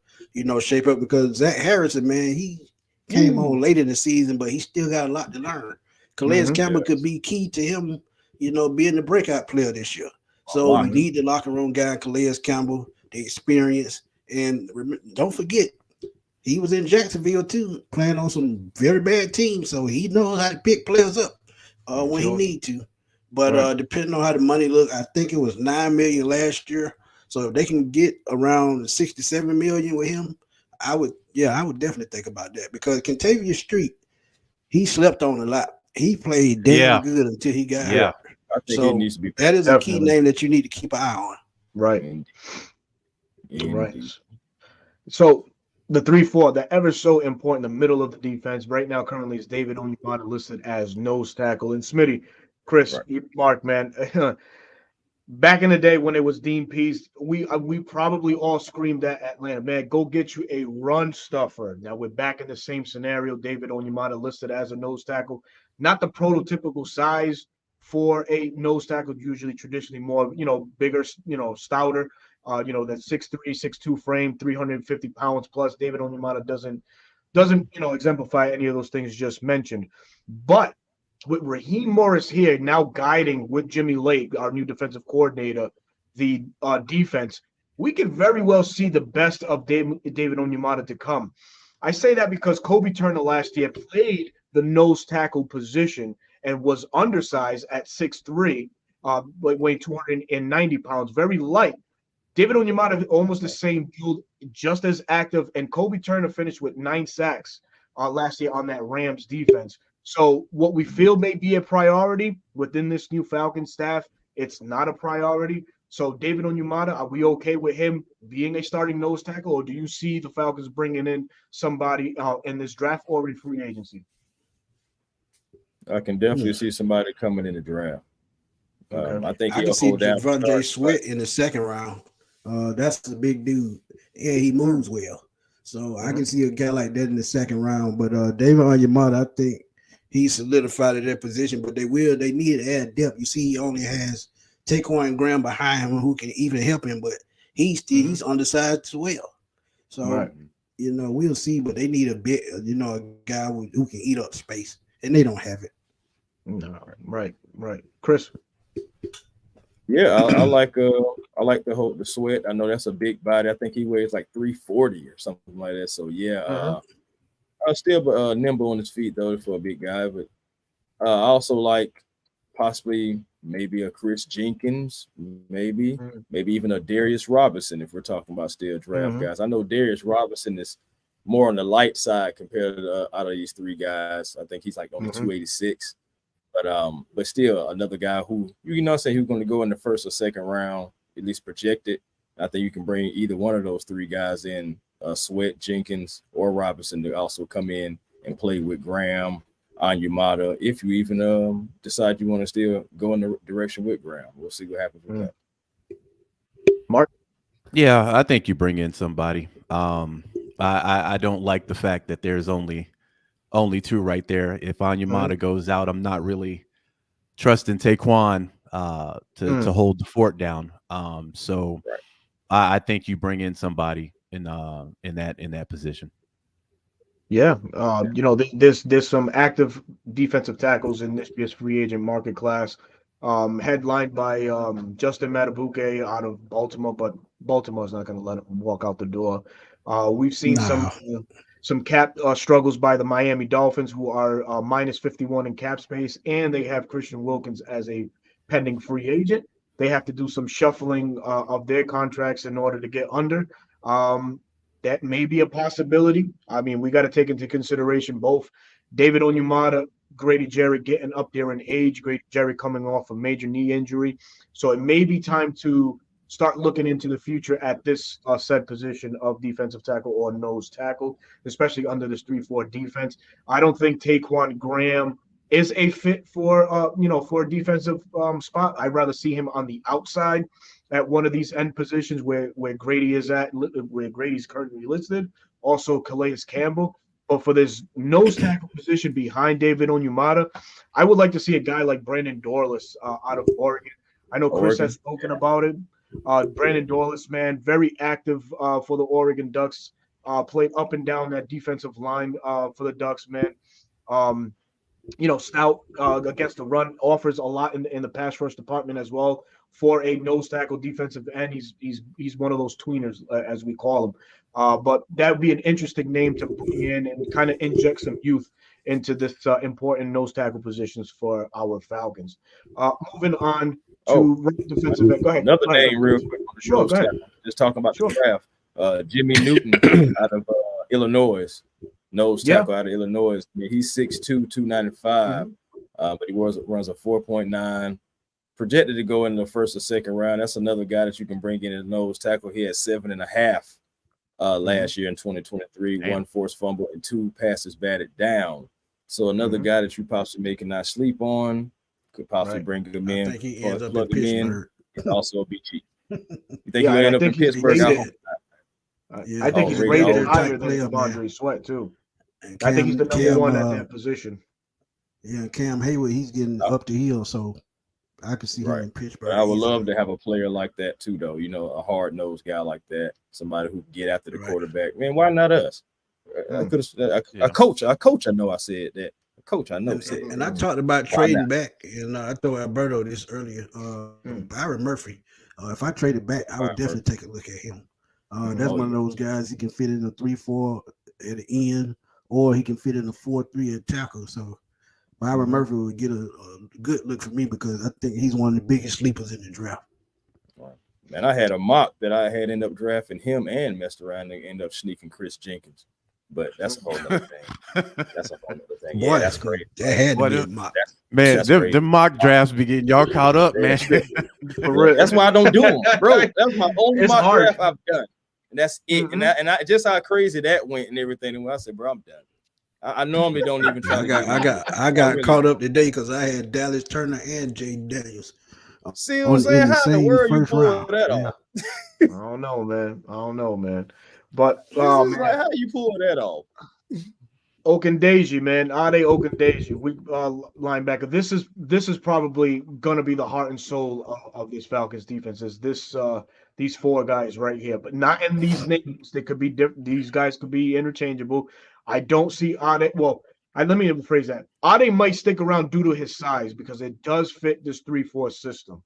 shape up. Because Zach Harrison, man, he came on late in the season, but he still got a lot to learn. Calais Campbell could be key to him, being the breakout player this year. So we need the locker room guy, Calais Campbell, the experience. And don't forget, he was in Jacksonville too, playing on some very bad teams, so he knows how to pick players up when he need to. But depending on how the money look, I think it was $9 million last year. So if they can get around $67 million with him, I would definitely think about that, because Kentavious Street, he slept on a lot. He played damn good until he got hurt. I think he needs to be. That is a key name that you need to keep an eye on. Right. Right. So the 3-4, the ever so important, the middle of the defense right now currently is David Onyemata listed as nose tackle. And Smitty, Chris, Mark, man, back in the day when it was Dean Pease, we probably all screamed at Atlanta, man, go get you a run stuffer. Now we're back in the same scenario. David Onyemata listed as a nose tackle, not the prototypical size for a nose tackle, usually traditionally more, bigger, stouter. That 6'3", 6'2" frame, 350 pounds plus. David Onyemata doesn't doesn't, exemplify any of those things just mentioned. But with Raheem Morris here now guiding with Jimmy Lake, our new defensive coordinator, the defense, we can very well see the best of David Onyemata to come. I say that because Kobe Turner last year played the nose tackle position and was undersized at 6'3", weighing 290 pounds, very light. David Onyemata almost the same build, just as active, and Kobe Turner finished with 9 sacks last year on that Rams defense. So what we feel may be a priority within this new Falcons staff, it's not a priority. So David Onyemata, are we okay with him being a starting nose tackle, or do you see the Falcons bringing in somebody in this draft or in free agency? I can definitely see somebody coming in the draft. Okay. I think I can he'll see hold down. Devondre Sweat in the second round. That's a big dude, and he moves well. So I can see a guy like that in the second round. But David Onyemata, I think he solidified at that position. But they need to add depth. You see, he only has Taquan Graham behind him who can even help him, but he's undersized as well. So we'll see. But they need a guy who can eat up space, and they don't have it. No, right. Chris. Yeah, I like the Sweat. I know that's a big body. I think he weighs like 340 or something like that. So yeah, I'm still nimble on his feet though for a big guy. But I also like possibly maybe a Chris Jenkins, maybe even a Darius Robinson if we're talking about still draft guys. I know Darius Robinson is more on the light side compared to out of these three guys. I think he's like only 286. But still another guy who who's going to go in the first or second round, at least projected. I think you can bring either one of those three guys in, Sweat, Jenkins, or Robinson to also come in and play with Graham, Onyemata. If you even decide you want to still go in the direction with Graham, we'll see what happens with that. Mark? Yeah, I think you bring in somebody. I don't like the fact that there's only two right there. If Onyemata goes out, I'm not really trusting Taquan to hold the fort down. So I think you bring in somebody in that position. Yeah, there's some active defensive tackles in this year's free agent market class, headlined by Justin Matabuke out of Baltimore, but Baltimore's not going to let him walk out the door. We've seen some cap struggles by the Miami Dolphins, who are minus 51 in cap space, and they have Christian Wilkins as a pending free agent. They have to do some shuffling of their contracts in order to get under. That may be a possibility. I mean, we got to take into consideration both David Onyemata, Grady Jarrett getting up there in age, Grady Jarrett coming off a major knee injury. So it may be time to start looking into the future at this said position of defensive tackle or nose tackle, especially under this 3-4 defense. I don't think Taquan Graham is a fit for a defensive spot. I'd rather see him on the outside at one of these end positions where Grady is at, where Grady's currently listed. Also, Calais Campbell. But for this nose tackle position behind David Onyemata, I would like to see a guy like Brandon Dorlus out of Oregon. I know Chris has spoken about it. Brandon Dorlus, man, very active for the Oregon Ducks. Played up and down that defensive line for the Ducks, man. Stout against the run, offers a lot in the pass rush department as well for a nose tackle defensive end. He's one of those tweeners, as we call him. But that would be an interesting name to bring in and kind of inject some youth into this important nose tackle positions for our Falcons. Moving on to defensive end. Go ahead. Another name real quick on the Sure, go ahead. Just talking about the draft. Jimmy Newton out of Illinois. Nose tackle out of Illinois. I mean, he's 6'2", 295, but he runs a 4.9. Projected to go in the first or second round. That's another guy that you can bring in as nose tackle. He had 7.5 last year in 2023, 1 forced fumble and 2 passes batted down. So another guy that you possibly cannot sleep on. Could possibly bring him in. I think he ends up in Pittsburgh. And also a BG. You think Yeah, he'll end up in Pittsburgh? I think he's rated higher than Devondre Sweat too. I think he's the number one at that position. Yeah, Cam Hayward, he's getting up the hill, so I could see him in Pittsburgh. I would love to have a player like that too, though. A hard-nosed guy like that, somebody who can get after the quarterback. Man, why not us? I could have Yeah. a coach. I know I said that. A coach, I know said And that. I talked about Why trading not? back, and I told Alberto this earlier. Byron Murphy. If I traded back, I would Byron definitely take a look at him. That's Oh one of yeah. those guys. He can fit in a 3-4 at the end, or he can fit in a 4-3 at tackle. So Byron Murphy would get a good look for me because I think he's one of the biggest sleepers in the draft. Man, I had a mock that I had ended up drafting him and messed around and end up sneaking Chris Jenkins. But that's a whole other thing. That's a whole other thing. Boy, Yeah, that's crazy. that had to What be a if- mock. Man, That's them, crazy. them mock drafts be getting y'all caught up, man. For real. That's why I don't do them, bro. That's my only It's mock hard. draft I've done, and that's it. And I just how crazy that went and everything. And I said, bro, I'm done. I normally don't even try. I got caught up today because I had Dallas Turner and Jay Daniels. See what I'm saying? How in the world you pull that off? I don't know, man. But This is like, how you pull that off? Okundeji, man, Ade Okundeji, we linebacker. This is probably gonna be the heart and soul of this Falcons defense. Is this these four guys right here, but not in these names. They could be different. These guys could be interchangeable. I don't see Ade. Well, let me rephrase that. Ade might stick around due to his size because it does fit this 3-4 system.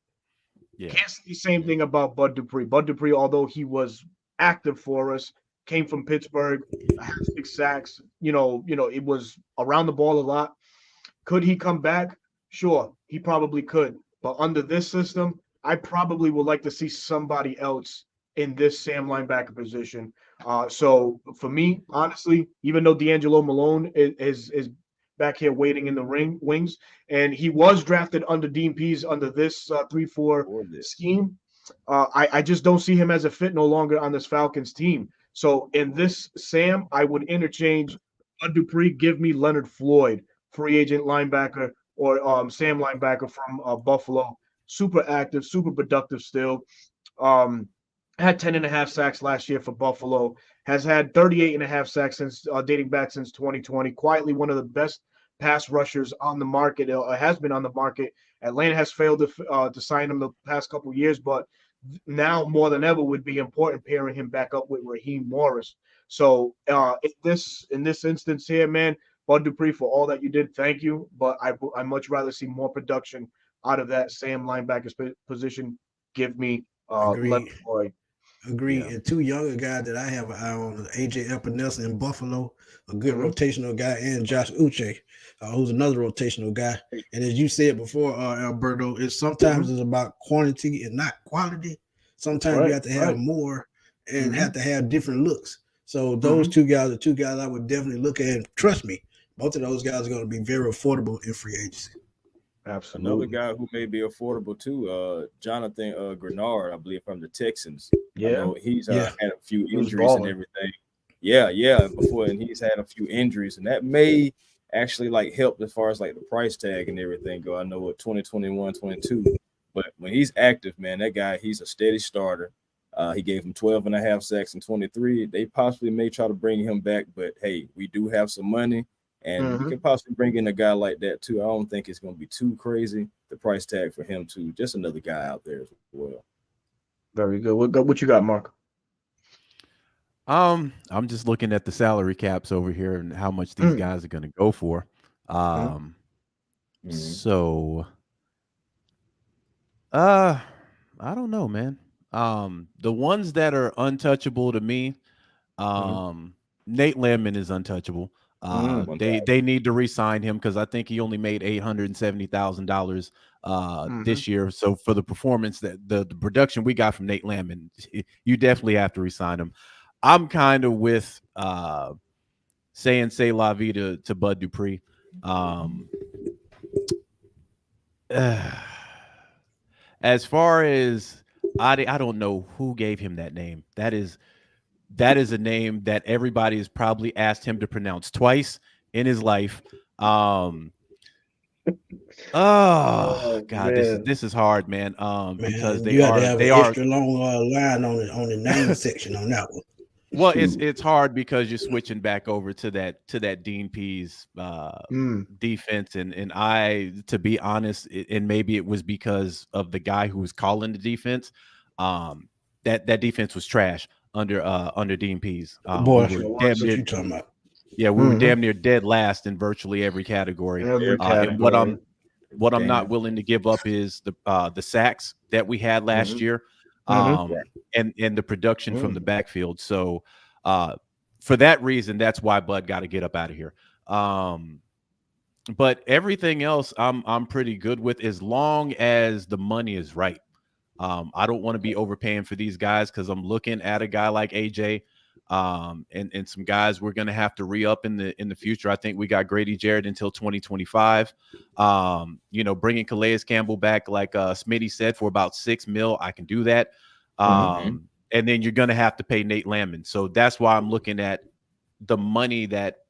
Yeah. Can't say the same thing about Bud Dupree. Bud Dupree, although he was active for us, came from Pittsburgh, had 6 sacks. You know, it was around the ball a lot. Could he come back? Sure, he probably could. But under this system, I probably would like to see somebody else in this Sam linebacker position. So for me, honestly, even though D'Angelo Malone is back here waiting in the wings, and he was drafted under Dean Pease under this 3-4 scheme, I just don't see him as a fit no longer on this Falcons team. So in this Sam, I would interchange Bud Dupree, give me Leonard Floyd, free agent linebacker, or Sam linebacker from Buffalo. Super active, super productive still. Had 10.5 sacks last year for Buffalo. Has had 38.5 sacks since dating back since 2020. Quietly one of the best pass rushers on the market. Has been on the market. Atlanta has failed to sign him the past couple of years, but now more than ever would be important pairing him back up with Raheem Morris. So in this instance here, man, Bud Dupree, for all that you did, thank you. But I much rather see more production out of that Sam linebacker position. Give me Leonard Floyd. Agree. Yeah. And 2 younger guys that I have an eye on, AJ Epinesa in Buffalo, a good rotational guy, and Josh Uche, who's another rotational guy. And as you said before, Alberto, sometimes it's about quantity and not quality. Sometimes you have to have more and have to have different looks. So those 2 guys are 2 guys I would definitely look at. And trust me, both of those guys are going to be very affordable in free agency. Absolutely. Another guy who may be affordable too, Jonathan Grenard, I believe, from the Texans. Yeah, I know he's had a few injuries and balling. everything. Yeah, before, and he's had a few injuries, and that may actually like help as far as like the price tag and everything go. I know what 2021, 22, but when he's active, man, that guy, he's a steady starter. He gave him 12.5 sacks in 23. They possibly may try to bring him back, but hey, we do have some money. And we can possibly bring in a guy like that too. I don't think it's going to be too crazy. The price tag for him too. Just another guy out there as well. Very good. What you got, Mark? I'm just looking at the salary caps over here and how much these guys are going to go for. So, I don't know, man. The ones that are untouchable to me, Nate Landman is untouchable. They need to re-sign him because I think he only made $870,000 this year. So for the performance that the production we got from Nate Landman, you definitely have to re-sign him. I'm kind of with saying say la vie to Bud Dupree. As far as I don't know who gave him that name. That is a name that everybody has probably asked him to pronounce twice in his life. God, this is hard, man. Because they have are extra long line on the name section on that one. Well, it's hard because you're switching back over to that Dean Pease defense, and I, to be honest, and maybe it was because of the guy who was calling the defense. That defense was trash under Dean Pease. Boy, what you talking about? Yeah, we were damn near dead last in virtually every category. Every And what I'm Damn. not willing to give up is the sacks that we had last year, Mhm. and the production from the backfield. So for that reason, that's why Bud got to get up out of here. But everything else, I'm pretty good with, as long as the money is right. I don't want to be overpaying for these guys, because I'm looking at a guy like AJ, and some guys we're going to have to re-up in the future. I think we got Grady Jarrett until 2025. Bringing Calais Campbell back, like Smitty said, for about $6 million, I can do that. And then you're going to have to pay Nate Landman. So that's why I'm looking at the money that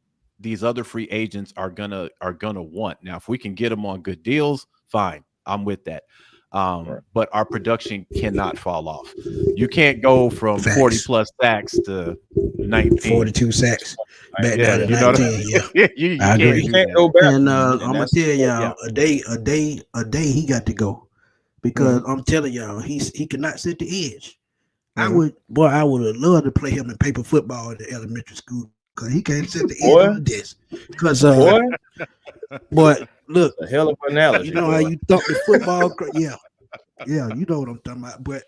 these other free agents are gonna want. Now, if we can get them on good deals, fine, I'm with that. But our production cannot fall off. You can't go from 40 plus sacks to 19, 42 sacks back down to you know 19. you I agree. can't Go back. And I'm gonna that's- tell y'all, a day he got to go, because I'm telling y'all, he cannot sit the edge. I would have loved to play him in paper football in the elementary school, because he can't sit the edge on the desk. Because but look, a hell of an analogy. you know how you thump the football, yeah, you know what I'm talking about. But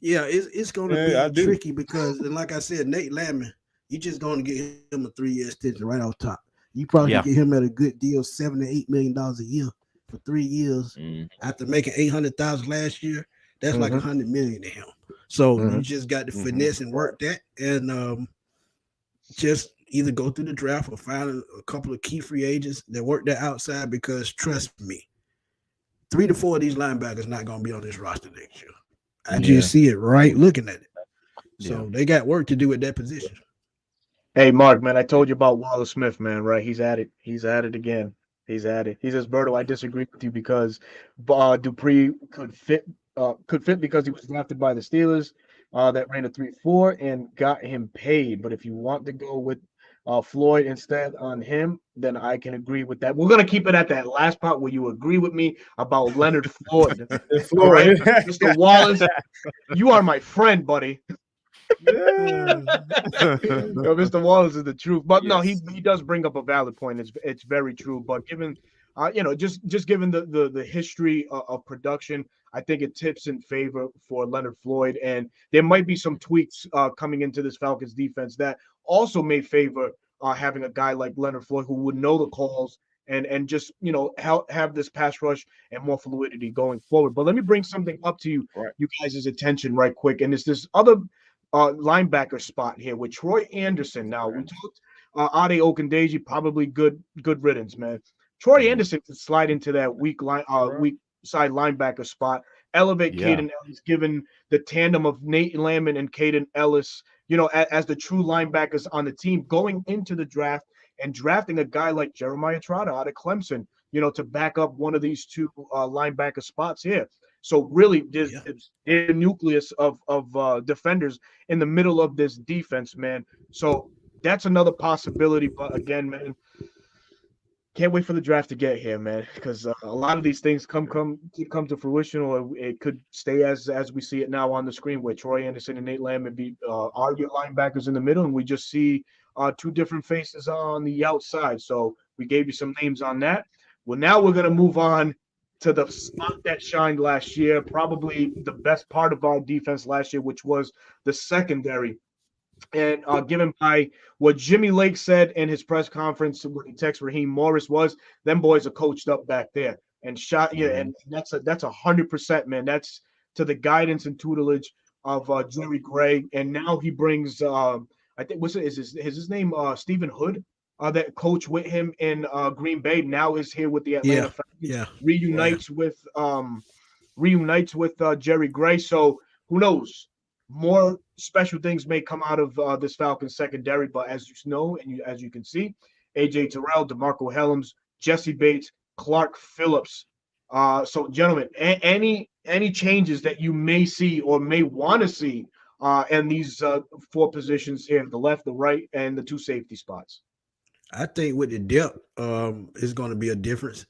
yeah, it's gonna be tricky, because, and like I said, Nate Landman, you just gonna get him a 3-year extension right off top. You probably can get him at a good deal, $7 to $8 million a year for 3 years. After making $800,000 last year, that's like $100 million to him. So you just got to finesse and work that, and just either go through the draft or find a couple of key free agents that work that outside, because trust me, 3 to 4 of these linebackers not going to be on this roster next year. I just see it right looking at it. So they got work to do at that position. Hey, Mark, man, I told you about Wallace Smith, man, right? He's at it. He's at it again. He's at it. He says, Berto, I disagree with you, because Dupree could fit because he was drafted by the Steelers that ran a 3.4 and got him paid. But if you want to go with Floyd instead on him, then I can agree with that. We're going to keep it at that last part where you agree with me about Leonard Floyd. All right, Mr. Wallace, you are my friend, buddy. Mr. Wallace is the truth, but no, he does bring up a valid point. It's very true. But given, just given the history of production, I think it tips in favor for Leonard Floyd, and there might be some tweaks coming into this Falcons defense that also may favor having a guy like Leonard Floyd, who would know the calls and just have this pass rush and more fluidity going forward. But let me bring something up to you guys' attention right quick, and it's this other linebacker spot here with Troy Anderson. Now we talked Ade Ogundeji, probably good riddance, man. Troy Anderson can slide into that weak side linebacker spot, elevate Caden Ellis, given the tandem of Nate Landman and Caden Ellis, as the true linebackers on the team, going into the draft and drafting a guy like Jeremiah Trotter out of Clemson, to back up one of these two linebacker spots here. So really, there's a nucleus of defenders in the middle of this defense, man. So that's another possibility. But again, man, can't wait for the draft to get here, man, because a lot of these things come to fruition, or it could stay as we see it now on the screen, where Troy Anderson and Nate Landman are your linebackers in the middle, and we just see two different faces on the outside. So we gave you some names on that. Well, now we're going to move on to the spot that shined last year, probably the best part of our defense last year, which was the secondary. And given by what Jimmy Lake said in his press conference when he texted Raheem Morris, was them boys are coached up back there and shot. And that's 100%, man. That's to the guidance and tutelage of Jerry Gray. And now he brings I think is his name Stephen Hood, that coach with him in Green Bay, now is here with the Atlanta Falcons. Reunites with Jerry Gray. So who knows? More special things may come out of this Falcons secondary, but as you know, and as you can see, AJ Terrell, DeMarco Helms, Jesse Bates, Clark Phillips. So, gentlemen, any changes that you may see or may want to see in these four positions here, the left, the right, and the two safety spots? I think with the depth, is going to be a difference.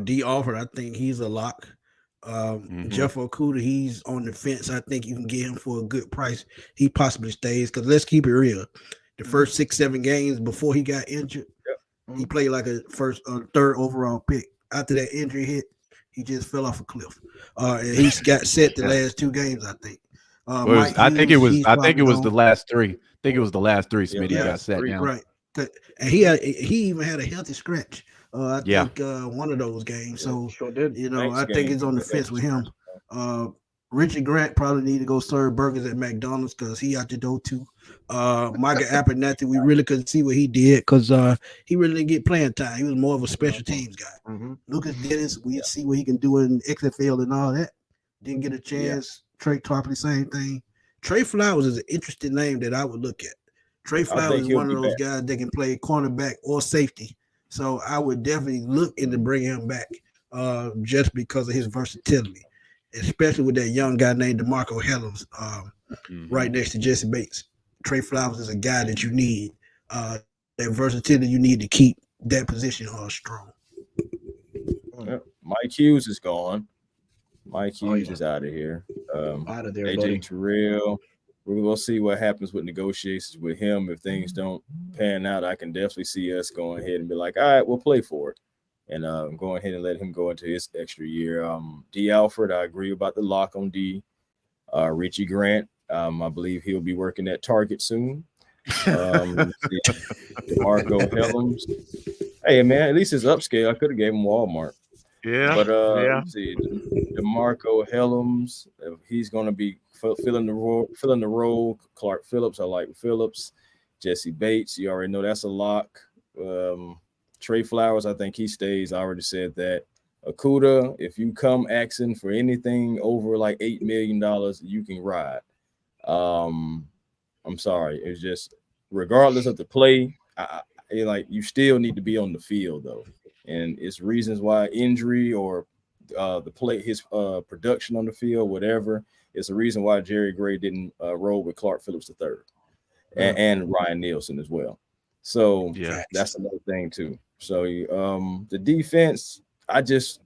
D. Alford, I think he's a lock. Jeff Okuda, he's on the fence. I think you can get him for a good price. He possibly stays, because let's keep it real. the first 6-7 games before he got injured. He played like a third overall pick. After that injury hit, he just fell off a cliff. And he's got set the last 2 games, I think. Mike I think it Hughes, was. I think it was gone. the last 3. I think it was the last 3. Smitty got set down. Right. And he even had a healthy scratch. I think one of those games. So sure did. I think it's on the fence with him. Richard Grant probably need to go serve burgers at McDonald's because he out the door too. Micah Abernathy, we really couldn't see what he did because he really didn't get playing time. He was more of a special teams guy. Lucas Dennis, we see what he can do in XFL and all that. Didn't get a chance. Trey Tarpley, same thing. Trey Flowers is an interesting name that I would look at. Trey Flowers is one of those guys that can play cornerback or safety. So I would definitely look into bringing him back just because of his versatility, especially with that young guy named DeMarco Helms right next to Jesse Bates. Trey Flowers is a guy that you need, that versatility you need to keep that position strong. Mike Hughes is gone. Mike Hughes is out of here. Out of there, AJ buddy. Terrell. We're going to see what happens with negotiations with him. If things don't pan out, I can definitely see us going ahead and be like, all right, we'll play for it. And go ahead and let him go into his extra year. D. Alford, I agree about the lock on D. Richie Grant, I believe he'll be working at Target soon. DeMarco Helms. Hey, man, at least it's upscale. I could have gave him Walmart. Yeah. But let's see, DeMarco Helms, he's going to be filling the role. Clark Phillips, I like Phillips. Jesse Bates, you already know that's a lock. Trey Flowers, I think he stays. I already said that. Okuda, if you come asking for anything over like $8 million, you can ride. I'm sorry. It's just, regardless of the play, you still need to be on the field though. And it's reasons why injury or the play, his production on the field, whatever. It's a reason why Jerry Gray didn't roll with Clark Phillips III and Ryan Nielsen as well. So that's another thing too. So the defense, I just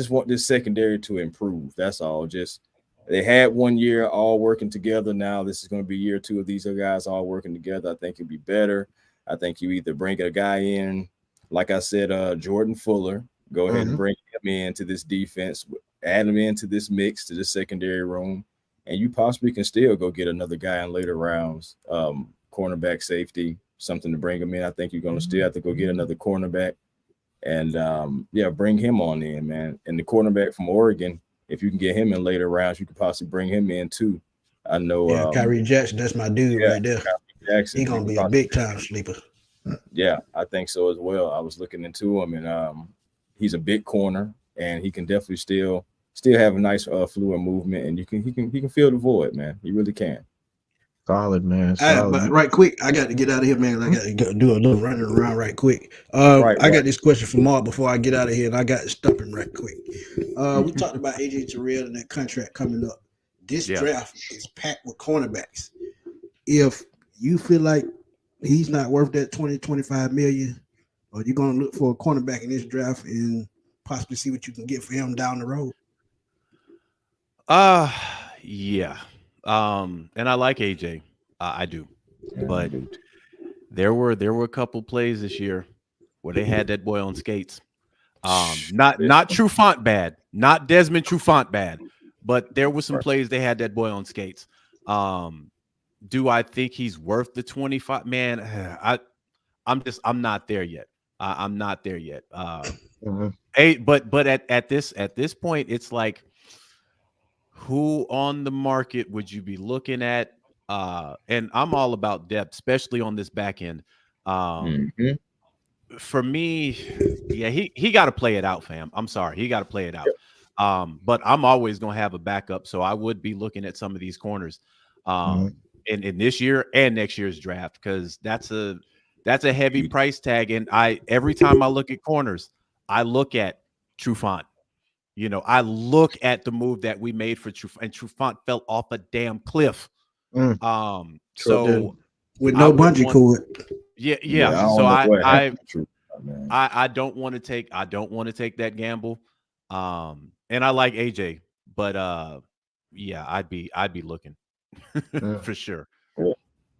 want this secondary to improve. That's all. Just they had 1 year all working together. Now this is going to be year 2 of these guys all working together. I think it'd be better. I think you either bring a guy in, like I said, Jordan Fuller, go ahead and bring him into this defense, add him into this mix, to this secondary room, and you possibly can still go get another guy in later rounds, cornerback, safety, something to bring him in. I think you're going to still have to go get another cornerback and, bring him on in, man. And the cornerback from Oregon, if you can get him in later rounds, you could possibly bring him in too. I know. Kyrie Jackson, that's my dude right there. He's going to be a big-time sleeper. Yeah, I think so as well. I was looking into him, and he's a big corner, and he can definitely still have a nice fluid movement, and he can fill the void, man. He really can. Solid, man. Solid. But right quick, I got to get out of here, man. I got to do a little running around right quick. I got this question from Mark before I get out of here, and I got to stop him right quick. We talked about AJ Terrell and that contract coming up. This draft is packed with cornerbacks. If you feel like he's not worth that 20-25 million, or you're going to look for a cornerback in this draft and possibly see what you can get for him down the road? Yeah. And I like AJ. I do. But there were a couple plays this year where they had that boy on skates. Not Trufant bad, not Desmond Trufant bad, but there were some plays they had that boy on skates. Do I think he's worth the 25? Man, I'm not there yet. I'm not there yet. But at this point, it's like, who on the market would you be looking at? And I'm all about depth, especially on this back end. For me, he got to play it out, fam. I'm sorry, he got to play it out. But I'm always gonna have a backup, so I would be looking at some of these corners. In this year and next year's draft, because that's a heavy price tag. And every time I look at corners, I look at Trufant. I look at the move that we made for Trufant, and Trufant fell off a damn cliff. So with no bungee cord. Yeah. So I don't want to take that gamble. And I like AJ, but I'd be looking for sure.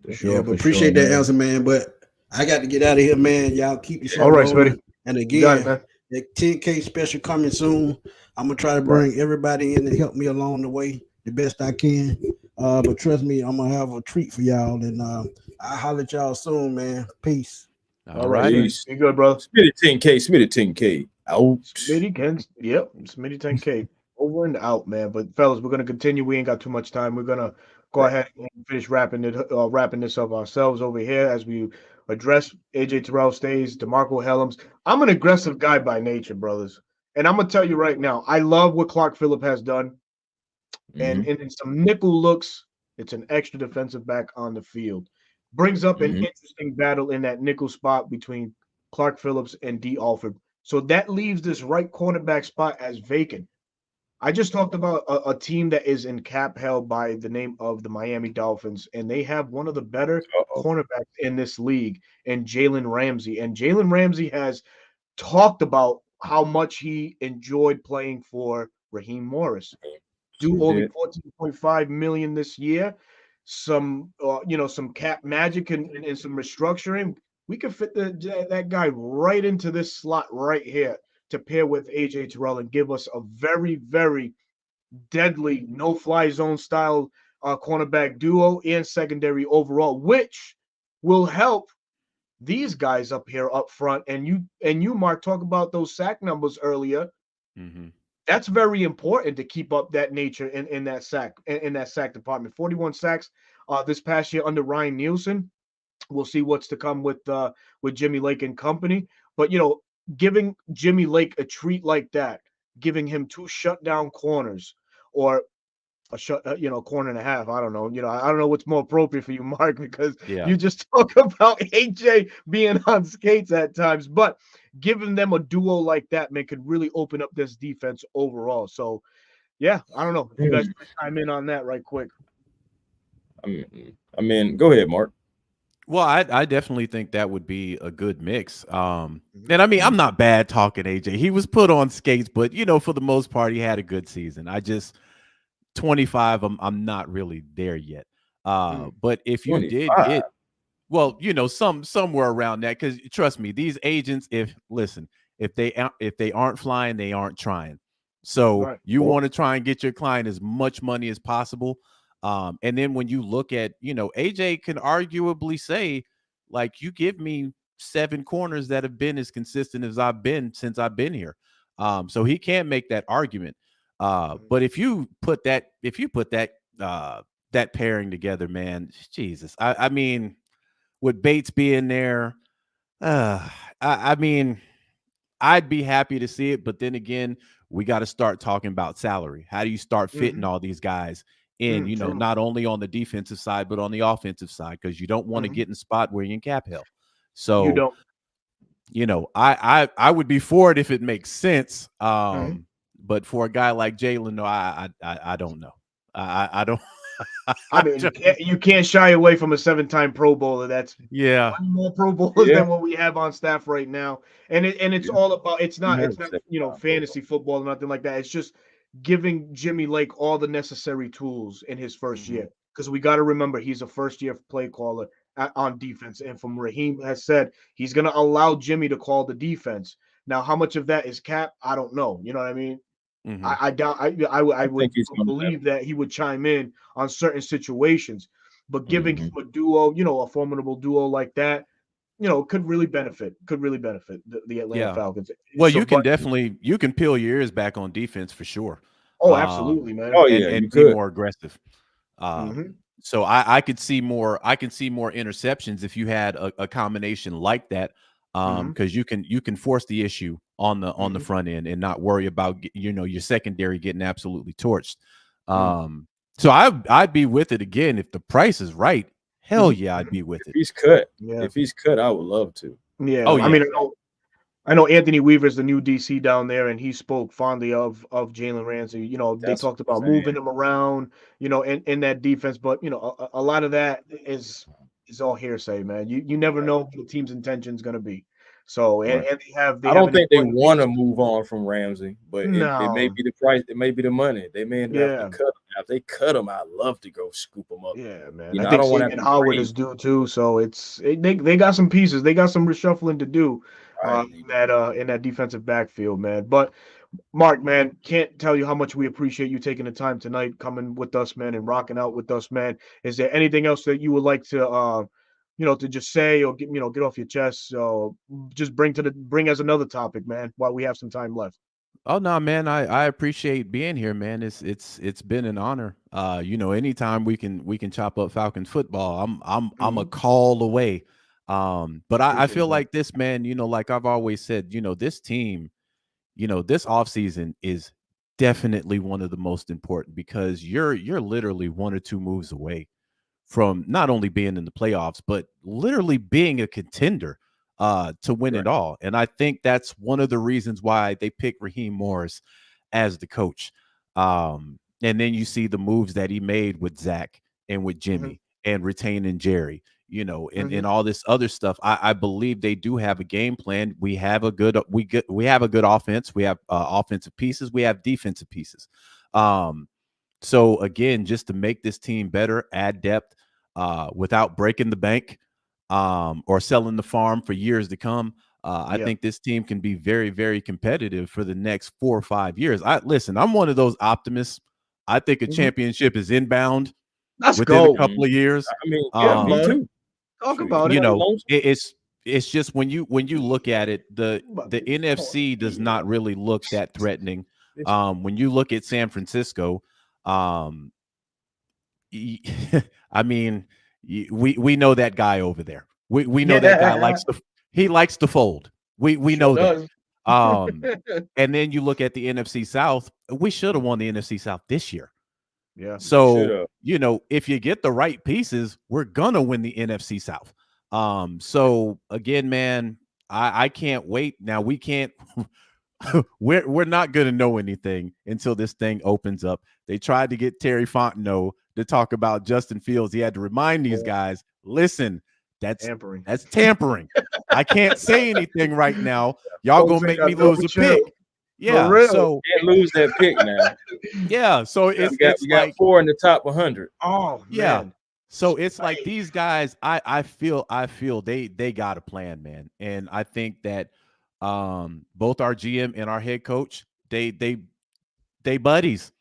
Yeah, but For sure, appreciate that man. answer, man. But I got to get out of here, man. Y'all keep the show All right, rolling. Smitty. And You got it, again, man. the 10K special coming soon. I'm gonna try to Right. bring everybody in to help me along the way the best I can. But trust me, I'm gonna have a treat for y'all, and I'll holler at y'all soon, man. Peace. All All right, righty. Smitty. You good, brother? Smitty 10K, Smitty 10K. Out. Smitty can, yep, Smitty 10K. Over and out, man. But fellas, we're gonna continue. We ain't got too much time. We're gonna go ahead and finish wrapping this up ourselves over here as we address AJ Terrell stays, DeMarco Hellams. I'm an aggressive guy by nature, brothers. And I'm gonna tell you right now, I love what Clark Phillip has done. And in some nickel looks, it's an extra defensive back on the field. Brings up an interesting battle in that nickel spot between Clark Phillips and D. Alford. So that leaves this right cornerback spot as vacant. I just talked about a team that is in cap held by the name of the Miami Dolphins, and they have one of the better cornerbacks in this league, and Jalen Ramsey. And Jalen Ramsey has talked about how much he enjoyed playing for Raheem Morris. Do only 14.5 million this year. Some some cap magic and some restructuring. We could fit that guy right into this slot right here to pair with AJ Terrell and give us a very, very deadly no-fly zone style cornerback duo and secondary overall, which will help these guys up here up front. And you, Mark, talk about those sack numbers earlier. Mm-hmm. That's very important to keep up that nature in that sack department. 41 sacks this past year under Ryan Nielsen. We'll see what's to come with Jimmy Lake and company. But giving Jimmy Lake a treat like that, giving him 2 shutdown corners or a corner and a half. I don't know. I don't know what's more appropriate for you, Mark, because you just talk about AJ being on skates at times. But giving them a duo like that, man, could really open up this defense overall. So, yeah, I don't know. If you guys want to chime in on that right quick. I mean, go ahead, Mark. Well, I definitely think that would be a good mix. And I mean, I'm not bad talking AJ. He was put on skates, but for the most part, he had a good season. 25, I'm not really there yet. But if you 25. did get, well, somewhere around that, because trust me, these agents, if they aren't flying, they aren't trying. So you want to try and get your client as much money as possible. And then when you look at, AJ can arguably say, like, you give me 7 corners that have been as consistent as I've been since I've been here. So he can't make that argument. But if you put that that pairing together, man, Jesus, I mean, with Bates being there, I mean, I'd be happy to see it. But then again, we got to start talking about salary. How do you start fitting all these guys in, not only on the defensive side, but on the offensive side? Because you don't want to get in a spot where you're in cap hell. So you don't. I would be for it if it makes sense. But for a guy like Jalen, no, I don't know. I don't. I mean, you can't shy away from a 7-time Pro Bowler. That's one more Pro Bowlers than what we have on staff right now. And it's all about. It's not fantasy football or nothing like that. It's just giving Jimmy Lake all the necessary tools in his first year, because we got to remember he's a first-year play caller on defense. And from Raheem has said, he's going to allow Jimmy to call the defense. Now, how much of that is cap? I don't know. You know what I mean? I doubt. I would believe that he would chime in on certain situations, but giving him a duo, a formidable duo like that, could really benefit the Atlanta Falcons. Well, you can peel your ears back on defense for sure. Oh, absolutely, man. And be more aggressive. So I could see more. I can see more interceptions if you had a combination like that. Because you can force the issue on the front end and not worry about your secondary getting absolutely torched. So I'd be with it again if the price is right. Hell yeah, I'd be with it. If he's cut, I would love to. Yeah. I mean, I know Anthony Weaver's the new DC down there, and he spoke fondly of Jalen Ramsey. They talked about moving him around, in that defense, but a lot of that is all hearsay, man. You never know what the team's intention is going to be. So Right. and they I have don't an think they important want to piece. move on from Ramsey, but it may No. be the price. It may be the money. They may end up having Yeah. to cut him. Now, if they cut him, I'd love to go scoop him up. Yeah, man. You I know, I think don't want to have Xavier to Howard trade. is due too. So they got some pieces. They got some reshuffling to do Right. in that defensive backfield, man. But Mark, man, can't tell you how much we appreciate you taking the time tonight, coming with us, man, and rocking out with us, man. Is there anything else that you would like to to just say or get off your chest? So just bring as another topic, man, while we have some time left. Oh no, man, I appreciate being here, man. It's been an honor. Anytime we can chop up Falcons football, I'm a call away. But I Appreciate feel that. like this, man, like I've always said, this team, this offseason is definitely one of the most important because you're literally one or two moves away from not only being in the playoffs, but literally being a contender to win it Right. all. And I think that's one of the reasons why they picked Raheem Morris as the coach. And then you see the moves that he made with Zach and with Mm-hmm. Jimmy and retaining Jerry, and Mm-hmm. all this other stuff. I believe they do have a game plan. We have a good offense. We have offensive pieces. We have defensive pieces. So again, just to make this team better, add depth without breaking the bank or selling the farm for years to come. I Yeah. think this team can be very, very competitive for the next 4 or 5 years. I'm one of those optimists. I think a Mm-hmm. championship is inbound Let's within a go. couple of years. I mean, yeah, Talk me about it. too. Talk Shoot, about you it. got Alonso. It's just when you look at it, the NFC does not really look that threatening. When you look at San Francisco, um, I mean, we know that guy over there. We know that guy likes to fold. We Sure know that. does. And then you look at the NFC South. We should have won the NFC South this year. Yeah. So, Should've. if you get the right pieces, we're gonna win the NFC South. So again, man, I can't wait. Now we can't we're not gonna know anything until this thing opens up. They tried to get Terry Fontenot to talk about Justin Fields. He had to remind these guys, listen, that's Tampering. tampering. I can't say anything right now. Y'all Folks gonna ain't make me got no lose a chill. pick. For Yeah. real. So Can't lose that pick now. yeah. So it's we got like 4 in the top 100. Oh yeah. man. So it's like these guys, I feel they got a plan, man. And I think that both our GM and our head coach, they buddies.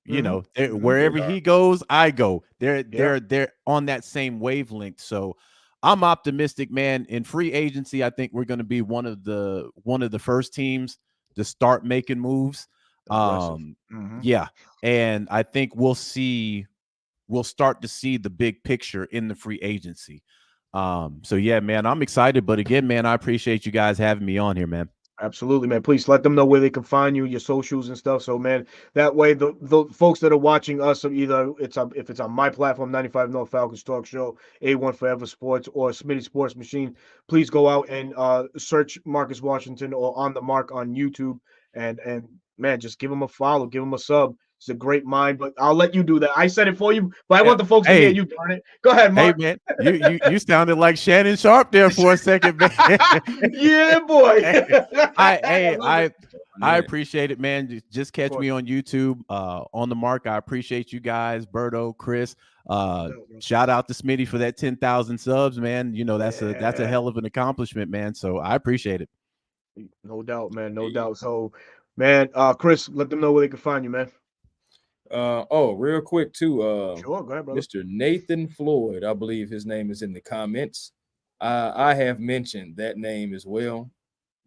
Wherever he goes, I go. They're on that same wavelength. So I'm optimistic, man. In free agency, I think we're going to be one of the first teams to start making moves. Yeah, and I think we'll start to see the big picture in the free agency. So yeah, man, I'm excited. But again, man, I appreciate you guys having me on here, man. Absolutely, man. Please let them know where they can find you, your socials and stuff. So, man, that way the folks that are watching us, either if it's on my platform, 95 North Falcons Talk Show, A1 Forever Sports, or Smitty Sports Machine, please go out and search Marcus Washington or On the Mark on YouTube, and man, just give him a follow, give him a sub. It's a great mind, but I'll let you do that. I said it for you, but I want the folks to hear you, darn it. Go ahead, Mark. Hey, man, you sounded like Shannon Sharp there for a second, man. Yeah, boy. I appreciate it, man. Just catch me on YouTube, On the Mark. I appreciate you guys, Berto, Chris. Shout out to Smitty for that 10,000 subs, man. That's a hell of an accomplishment, man. So I appreciate it. No doubt, man. No doubt. So, man, Chris, let them know where they can find you, man. Real quick too. Sure, go ahead, brother. Mr. Nathan Floyd, I believe his name is in the comments. I have mentioned that name as well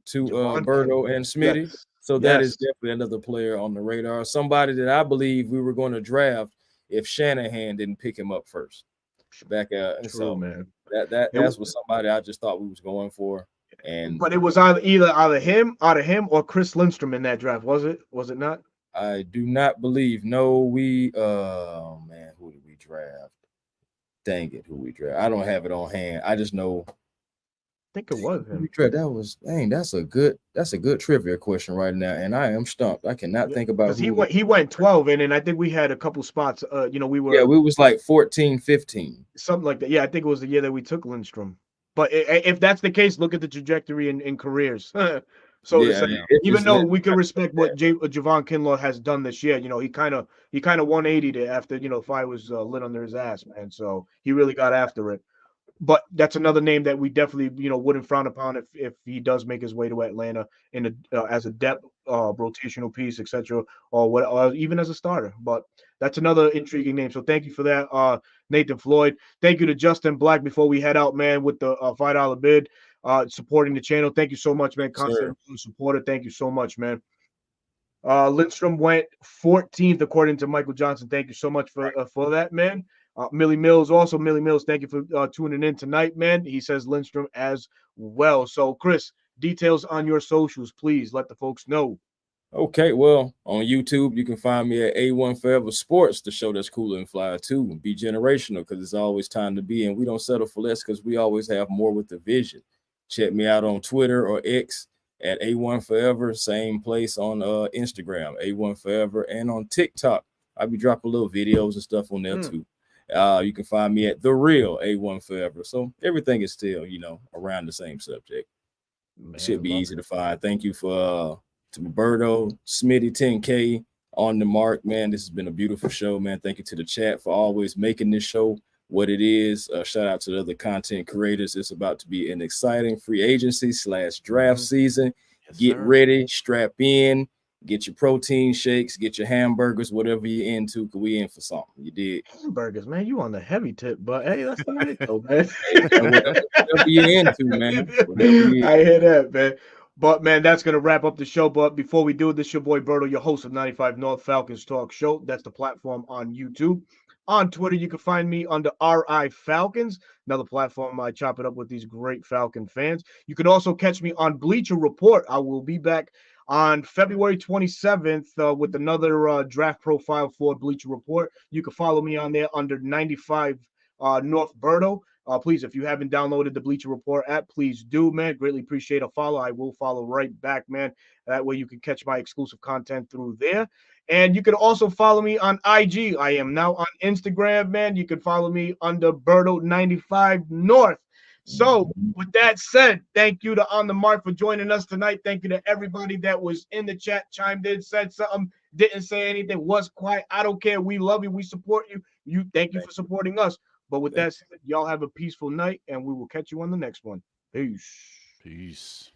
to Berto and Smitty. Yes. So that is definitely another player on the radar. Somebody that I believe we were going to draft if Shanahan didn't pick him up first. Back out. True, So man. That's what somebody I just thought we was going for. But it was either out of him or Chris Lindstrom in that draft, was it? Was it not? I do not believe. No, who did we draft? Dang it, who we draft? I don't have it on hand. I just know. I think it was him. That's a good trivia question right now, and I am stumped. I cannot think about who. He went 12, and I think we had a couple spots. We were. Yeah, we was like 14, 15. Something like that. Yeah, I think it was the year that we took Lindstrom. But if that's the case, look at the trajectory in careers. So to Yeah, say, it's even just though let we can respect what Javon Kinlaw has done this year, he kind of 180'd it after fire was lit under his ass, man. So he really got after it. But that's another name that we definitely wouldn't frown upon if he does make his way to Atlanta in as a depth rotational piece, etc., or even as a starter. But that's another intriguing name. So thank you for that, Nathan Floyd. Thank you to Justin Black before we head out, man, with the $5 bid, supporting the channel. Thank you so much, man. Constant supporter. Thank you so much, man. Lindstrom went 14th according to Michael Johnson. Thank you so much for that, man. Millie Mills, thank you for tuning in tonight, man. He says Lindstrom as well. So, Chris, details on your socials, please let the folks know. Okay, well, on YouTube, you can find me at A1 Forever Sports, the show that's cooler and fly too. Be generational because it's always time to be, and we don't settle for less because we always have more with the vision. Check me out on Twitter or X at A1 Forever, same place on Instagram, A1 Forever, and on TikTok. I'll be dropping little videos and stuff on there too. You can find me at The Real A1 Forever. So everything is still, around the same subject. Man, it should be easy to find. Thank you to Roberto, Smitty 10K on the mark, man. This has been a beautiful show, man. Thank you to the chat for always making this show what it is. Shout out to the other content creators. It's about to be an exciting free agency / draft season. Yes, get ready, strap in, get your protein shakes, get your hamburgers, whatever you're into, because we in for something. You did. Hamburgers, man. You on the heavy tip, but hey, that's all right, though, man. Whatever you're into, man. I hear that, man. But, man, that's going to wrap up the show. But before we do this, your boy Berto, your host of 95 North Falcons Talk Show. That's the platform on YouTube. On Twitter, you can find me under RI Falcons, another platform I chop it up with these great Falcon fans. You can also catch me on Bleacher Report. I will be back on February 27th with another draft profile for Bleacher Report. You can follow me on there under 95 North Berto. Please, if you haven't downloaded the Bleacher Report app, please do, man. Greatly appreciate a follow. I will follow right back, man. That way you can catch my exclusive content through there. And you can also follow me on IG. I am now on Instagram, man. You can follow me under Berto95 North. So with that said, thank you to On the Mark for joining us tonight. Thank you to everybody that was in the chat, chimed in, said something, didn't say anything, was quiet. I don't care. We love you. We support you. Thank you for supporting us. But with that said, y'all have a peaceful night, and we will catch you on the next one. Peace. Peace.